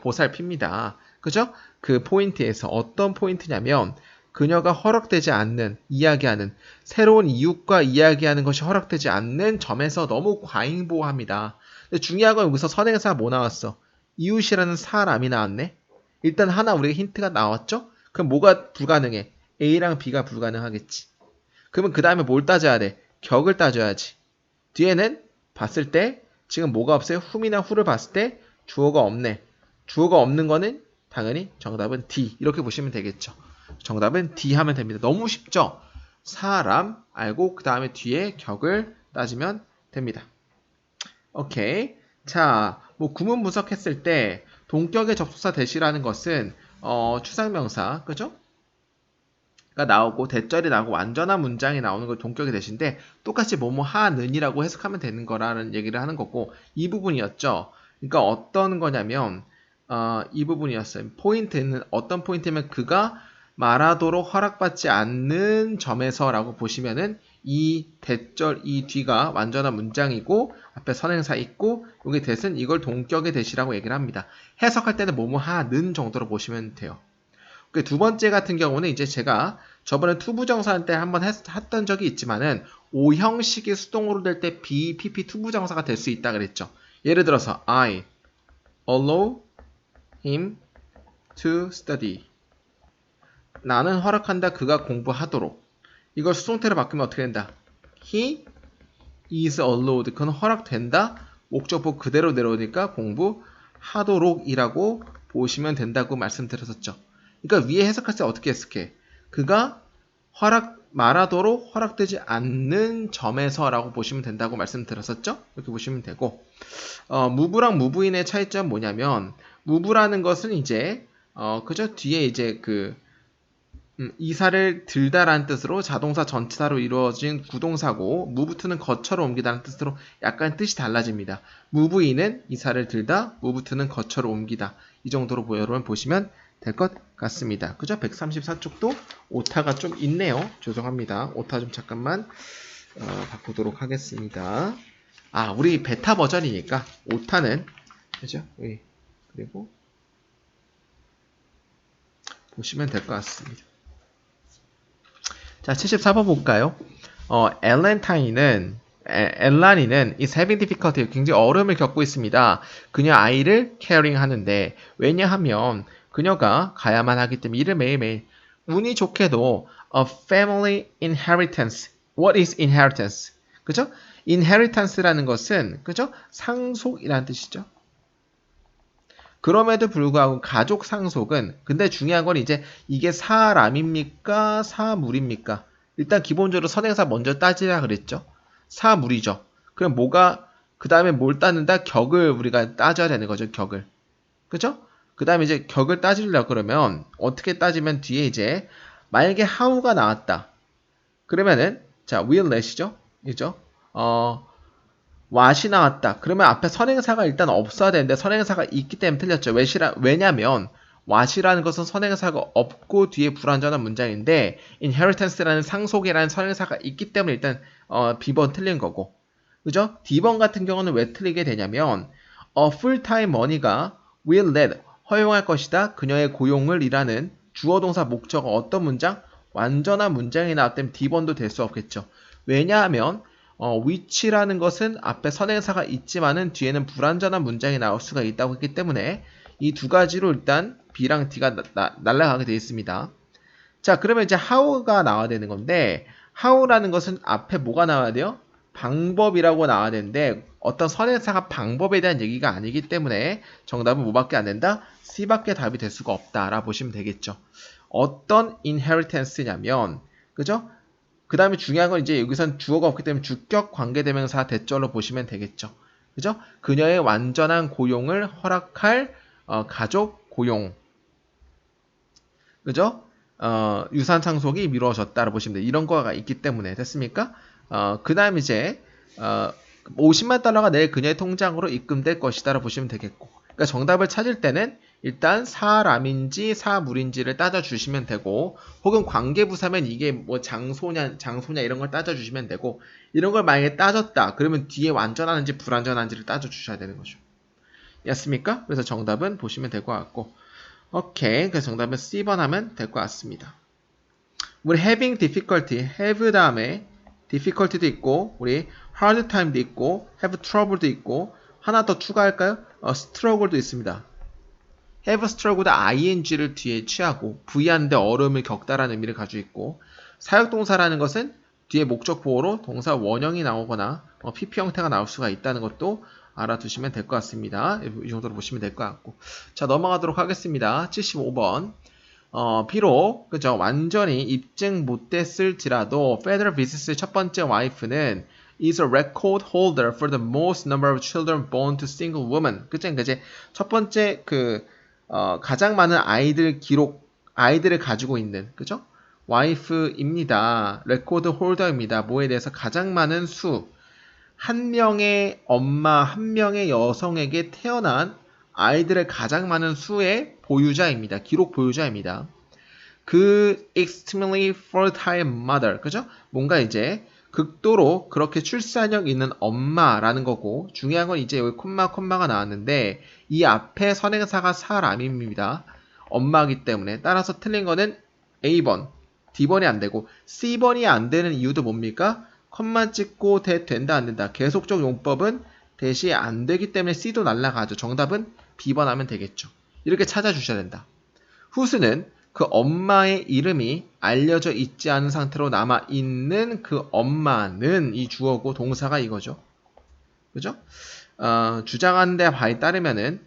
보살핍니다. 그죠? 그 포인트에서 어떤 포인트냐면 그녀가 허락되지 않는, 이야기하는, 새로운 이웃과 이야기하는 것이 허락되지 않는 점에서 너무 과잉보호합니다. 근데 중요한 건 여기서 선행사 뭐 나왔어? 이웃이라는 사람이 나왔네? 일단 하나 우리가 힌트가 나왔죠? 그럼 뭐가 불가능해? A랑 B가 불가능하겠지. 그러면 그 다음에 뭘 따져야 돼? 격을 따져야지. 뒤에는 봤을 때 지금 뭐가 없어요? whom이나 who를 봤을 때 주어가 없네. 주어가 없는 거는 당연히 정답은 D. 이렇게 보시면 되겠죠. 정답은 D 하면 됩니다. 너무 쉽죠? 사람 알고 그 다음에 뒤에 격을 따지면 됩니다. 오케이. 자, 뭐 구문 분석했을 때 동격의 접속사 대시라는 것은 추상명사, 그죠? 가 나오고 대절이 나오고 완전한 문장이 나오는 걸 동격의 대시인데 똑같이 뭐뭐 하는이라고 해석하면 되는 거라는 얘기를 하는 거고, 이 부분이었죠. 그러니까 어떤 거냐면 이 부분이었어요. 포인트는 어떤 포인트면 그가 말하도록 허락받지 않는 점에서라고 보시면은 이 대절, 이 뒤가 완전한 문장이고 앞에 선행사 있고 여기 대신 이걸 동격의 대시라고 얘기를 합니다. 해석할 때는 뭐뭐 하는 정도로 보시면 돼요. 두 번째 같은 경우는 이제 제가 저번에 투부정사 때 한번 했던 적이 있지만은 O형식이 수동으로 될 때 BPP 투부정사가 될 수 있다 그랬죠. 예를 들어서 I allow him to study. 나는 허락한다 그가 공부하도록. 이걸 수동태로 바꾸면 어떻게 된다? He is allowed. 그건 허락된다. 목적보 그대로 내려오니까 공부하도록 이라고 보시면 된다고 말씀드렸었죠. 그러니까 위에 해석할 때 어떻게 해석해? 그가 말하도록 허락되지 않는 점에서라고 보시면 된다고 말씀드렸었죠? 이렇게 보시면 되고, 무브랑 무브인의 차이점 뭐냐면, 무브라는 것은 이제, 그죠? 뒤에 이제 이사를 들다라는 뜻으로 자동사 전치사로 이루어진 구동사고, 무브투는 거처로 옮기다는 뜻으로 약간 뜻이 달라집니다. 무브인은 이사를 들다, 무브투는 거처로 옮기다. 이 정도로 여러분 보시면 될 것 같습니다. 그죠? 134쪽도 오타가 좀 있네요. 죄송합니다. 오타 좀 잠깐만 바꾸도록 하겠습니다. 우리 베타 버전이니까 오타는 그죠? 그리고 보시면 될 것 같습니다. 자, 74번 볼까요? 엘란이는 is having difficulty, 굉장히 어려움을 겪고 있습니다. 그녀 아이를 caring 하는데, 왜냐하면 그녀가 가야만 하기 때문에 일을 매일매일. 운이 좋게도 a family inheritance. What is inheritance? 그죠? inheritance라는 것은 그죠? 상속이라는 뜻이죠. 그럼에도 불구하고 가족 상속은, 근데 중요한 건 이제 이게 사람입니까? 사물입니까? 일단 기본적으로 선행사 먼저 따지라 그랬죠. 사물이죠. 그럼 뭐가 그 다음에 뭘 따는다? 격을 우리가 따져야 되는 거죠. 격을. 그죠? 그 다음에 이제 격을 따지려고 그러면 어떻게 따지면 뒤에 이제 만약에 how가 나왔다. 그러면은 자 will let이죠. 이죠. what이 나왔다. 그러면 앞에 선행사가 일단 없어야 되는데 선행사가 있기 때문에 틀렸죠. 왜냐면 what이라는 것은 선행사가 없고 뒤에 불완전한 문장인데 inheritance라는 상속이라는 선행사가 있기 때문에 일단 B번 틀린 거고. 그죠? D번 같은 경우는 왜 틀리게 되냐면 full-time money가 will let 허용할 것이다. 그녀의 고용을 이라는 주어 동사 목적어 어떤 문장? 완전한 문장이 나왔기 때문에 D번도 될 수 없겠죠. 왜냐하면 which라는 것은 앞에 선행사가 있지만은 뒤에는 불완전한 문장이 나올 수가 있다고 했기 때문에 이 두 가지로 일단 B랑 D가 날아가게 되어 있습니다. 자, 그러면 이제 how가 나와야 되는 건데 how라는 것은 앞에 뭐가 나와야 돼요? 방법이라고 나와야 되는데 어떤 선행사가 방법에 대한 얘기가 아니기 때문에 정답은 뭐밖에 안 된다? C밖에 답이 될 수가 없다라고 보시면 되겠죠. 어떤 inheritance냐면 그죠? 그 다음에 중요한 건 이제 여기선 주어가 없기 때문에 주격 관계대명사 대절로 보시면 되겠죠. 그죠? 그녀의 완전한 고용을 허락할 가족 고용. 그죠? 유산 상속이 미뤄졌다라고 보시면 돼요. 이런 거가 있기 때문에 됐습니까? 그 다음 이제 50만 달러가 내일 그녀의 통장으로 입금될 것이다라고 보시면 되겠고 그러니까 정답을 찾을 때는 일단 사람인지 사물인지를 따져주시면 되고 혹은 관계부사면 이게 뭐 장소냐 이런 걸 따져주시면 되고 이런 걸 만약에 따졌다 그러면 뒤에 완전한지 불완전한지를 따져주셔야 되는 거죠. 였습니까? 그래서 정답은 보시면 될 것 같고 오케이 그래서 정답은 C번 하면 될 것 같습니다. 우리 having difficulty have 다음에 difficulty도 있고 우리 hard time도 있고 have trouble도 있고 하나 더 추가할까요? struggle도 있습니다. have struggle도 ing를 뒤에 취하고 V하는데 어려움을 겪다라는 의미를 가지고 있고 사역동사라는 것은 뒤에 목적 보호로 동사 원형이 나오거나 PP 형태가 나올 수가 있다는 것도 알아두시면 될 것 같습니다. 이 정도로 보시면 될 것 같고 자 넘어가도록 하겠습니다. 75번 비록 그죠 완전히 입증 못됐을지라도 Federal Business의 첫 번째 와이프는 is a record holder for the most number of children born to single women. 그죠? 이제 첫 번째 가장 많은 아이들을 가지고 있는 그죠? 와이프입니다. 레코드 홀더입니다. 뭐에 대해서 가장 많은 한 명의 엄마, 한 명의 여성에게 태어난 아이들의 가장 많은 수의 보유자입니다. 기록 보유자입니다. 그 extremely fertile mother, 그죠? 뭔가 이제 극도로 그렇게 출산력 있는 엄마라는 거고 중요한 건 이제 여기 콤마가 나왔는데 이 앞에 선행사가 사람입니다. 엄마이기 때문에 따라서 틀린 거는 A번, D번이 안 되고 C번이 안 되는 이유도 뭡니까? 컴마 찍고 된다 안 된다. 계속적 용법은 대시 안 되기 때문에 C도 날라가죠. 정답은 B번 하면 되겠죠. 이렇게 찾아주셔야 된다. 후수는 그 엄마의 이름이 알려져 있지 않은 상태로 남아있는 그 엄마는 이 주어고 동사가 이거죠. 그죠? 주장하는 데 바에 따르면은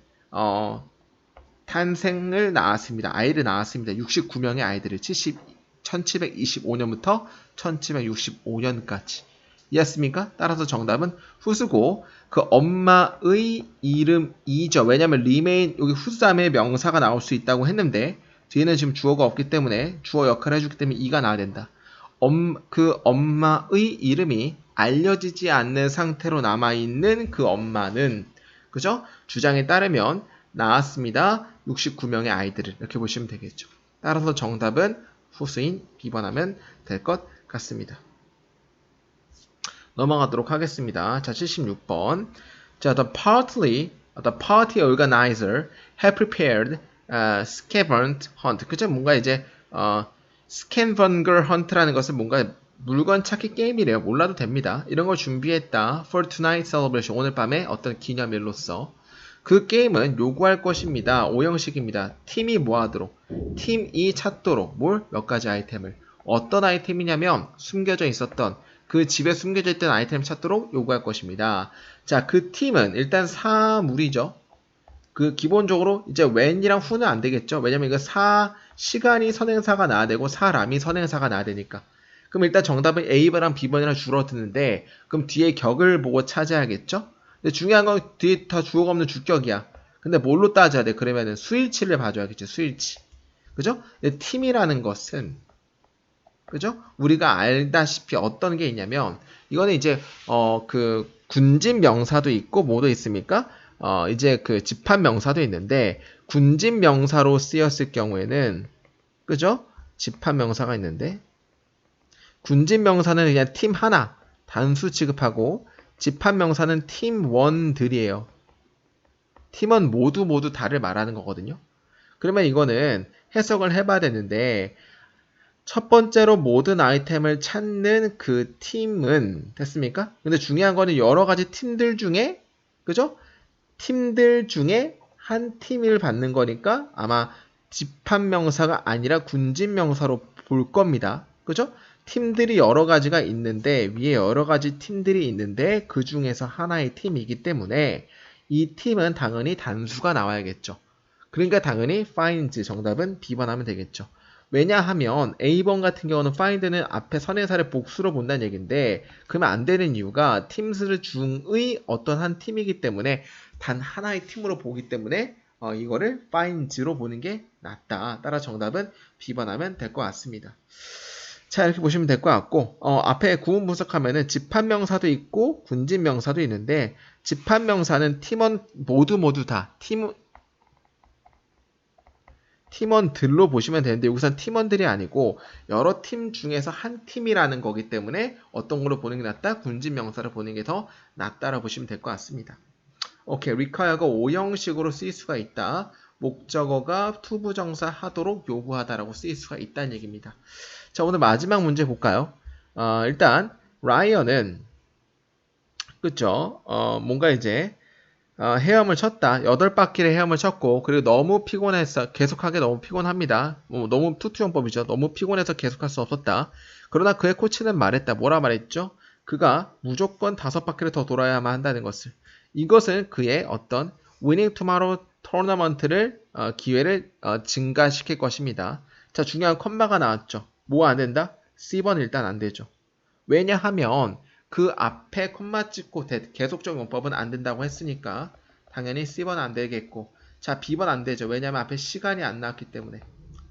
탄생을 낳았습니다. 아이를 낳았습니다. 69명의 아이들을 1725년부터 1765년까지 이해했습니까? 따라서 정답은 후수고 그 엄마의 이름이죠. 왜냐하면 remain 여기 후수 다음에 명사가 나올 수 있다고 했는데 뒤에는 지금 주어가 없기 때문에 주어 역할을 해주기 때문에 이가 나와야 된다. 그 엄마의 이름이 알려지지 않는 상태로 남아있는 그 엄마는 그죠? 주장에 따르면 낳았습니다. 69명의 아이들을 이렇게 보시면 되겠죠. 따라서 정답은 후수인 B번 하면 될 것 같습니다. 넘어가도록 하겠습니다. 자, 76번. 자, the party organizer had prepared scavenger hunt. 그죠? 뭔가 이제 scavenger hunt라는 것은 뭔가 물건 찾기 게임이래요. 몰라도 됩니다. 이런 걸 준비했다. For tonight celebration. 오늘 밤에 어떤 기념일로서. 그 게임은 요구할 것입니다. O형식입니다. 팀이 뭐하도록? 팀이 찾도록. 뭘? 몇 가지 아이템을. 어떤 아이템이냐면 숨겨져 있었던 그 집에 숨겨져 있던 아이템을 찾도록 요구할 것입니다. 자, 그 팀은 일단 사물이죠. 그 기본적으로 이제 when이랑 who는 안 되겠죠. 왜냐면 이거 시간이 선행사가 나야 되고 사람이 선행사가 나야 되니까. 그럼 일단 정답은 A번이랑 B번이랑 줄어드는데 그럼 뒤에 격을 보고 찾아야겠죠. 근데 중요한 건 뒤에 다 주어가 없는 주격이야. 근데 뭘로 따져야 돼? 그러면은 수일치를 봐줘야겠죠. 수일치. 그죠? 근데 팀이라는 것은 그죠? 우리가 알다시피 어떤 게 있냐면 이거는 이제 그 군집 명사도 있고 뭐도 있습니까? 이제 그 집합 명사도 있는데 군집 명사로 쓰였을 경우에는 그죠? 집합 명사가 있는데 군집 명사는 그냥 팀 하나 단수 취급하고 집합 명사는 팀원들이에요. 팀원 모두 다를 말하는 거거든요. 그러면 이거는 해석을 해봐야 되는데 첫 번째로 모든 아이템을 찾는 그 팀은 됐습니까? 근데 중요한 거는 여러 가지 팀들 중에 그죠? 팀들 중에 한 팀을 받는 거니까 아마 집합명사가 아니라 군집명사로 볼 겁니다. 그죠? 팀들이 여러 가지가 있는데 위에 여러 가지 팀들이 있는데 그 중에서 하나의 팀이기 때문에 이 팀은 당연히 단수가 나와야겠죠. 그러니까 당연히 finds 정답은 B번 하면 되겠죠. 왜냐하면 A번 같은 경우는 find는 앞에 선행사를 복수로 본다는 얘기인데 그러면 안 되는 이유가 팀스 중의 어떤 한 팀이기 때문에 단 하나의 팀으로 보기 때문에 이거를 finds로 보는 게 낫다. 따라 정답은 B번 하면 될 것 같습니다. 자, 이렇게 보시면 될 것 같고 앞에 구문 분석하면은 집합명사도 있고 군집명사도 있는데 집합명사는 팀원 모두 다 팀원들로 보시면 되는데 여기선 팀원들이 아니고 여러 팀 중에서 한 팀이라는 거기 때문에 어떤 걸로 보는 게 낫다? 군집 명사를 보는 게 더 낫다라고 보시면 될 것 같습니다. 오케이, require가 5형식으로 쓰일 수가 있다. 목적어가 투부정사 하도록 요구하다라고 쓰일 수가 있다는 얘기입니다. 자, 오늘 마지막 문제 볼까요? 일단 라이언은 그쵸? 뭔가 이제 헤엄을 쳤다. 8바퀴를 헤엄을 쳤고 그리고 너무 피곤해서 계속하게 너무 피곤합니다. 너무 투투용법이죠. 너무 피곤해서 계속할 수 없었다. 그러나 그의 코치는 말했다. 뭐라 말했죠? 그가 무조건 5바퀴를 더 돌아야만 한다는 것을. 이것은 그의 어떤 Winning Tomorrow 토너먼트를 기회를 증가시킬 것입니다. 자, 중요한 컴마가 나왔죠. 뭐 안 된다? C번 일단 안 되죠. 왜냐하면 그 앞에 콤마 찍고 계속적 용법은 안 된다고 했으니까 당연히 C번 안 되겠고 자 B번 안 되죠. 왜냐하면 앞에 시간이 안 나왔기 때문에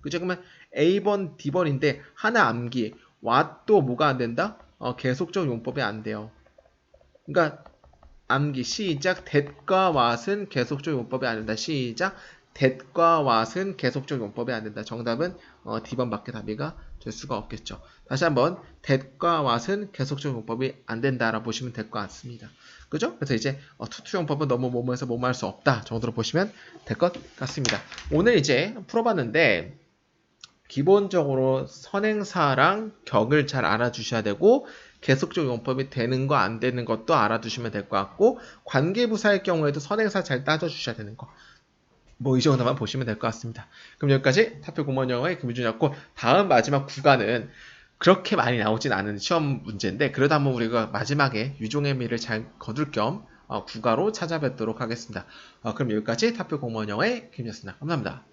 그죠? 그러면 A번, D번인데 하나 암기 what도 뭐가 안 된다? 계속적 용법이 안 돼요. 그러니까 암기 시작 that과 what은 계속적 용법이 안 된다. 시작 that과 what은 계속적 용법이 안 된다. 정답은 D번 밖에 답이가 될 수가 없겠죠. 다시 한번 that과 what은 계속적 용법이 안 된다라고 보시면 될 것 같습니다. 그죠? 그래서 이제 투투 용법은 너무 뭐뭐해서 뭐뭐 할 수 없다 정도로 보시면 될 것 같습니다. 오늘 이제 풀어봤는데 기본적으로 선행사랑 격을 잘 알아주셔야 되고 계속적 용법이 되는 거 안 되는 것도 알아두시면 될 것 같고 관계부사일 경우에도 선행사 잘 따져주셔야 되는 거 뭐 이 정도만 보시면 될 것 같습니다. 그럼 여기까지 타표 공무원 영어의 김유준이었고 다음 마지막 구간은 그렇게 많이 나오진 않은 시험 문제인데 그래도 한번 우리가 마지막에 유종의 미를 잘 거둘 겸 국어로 찾아뵙도록 하겠습니다. 그럼 여기까지 타표 공무원 영어의 김유준이었습니다. 감사합니다.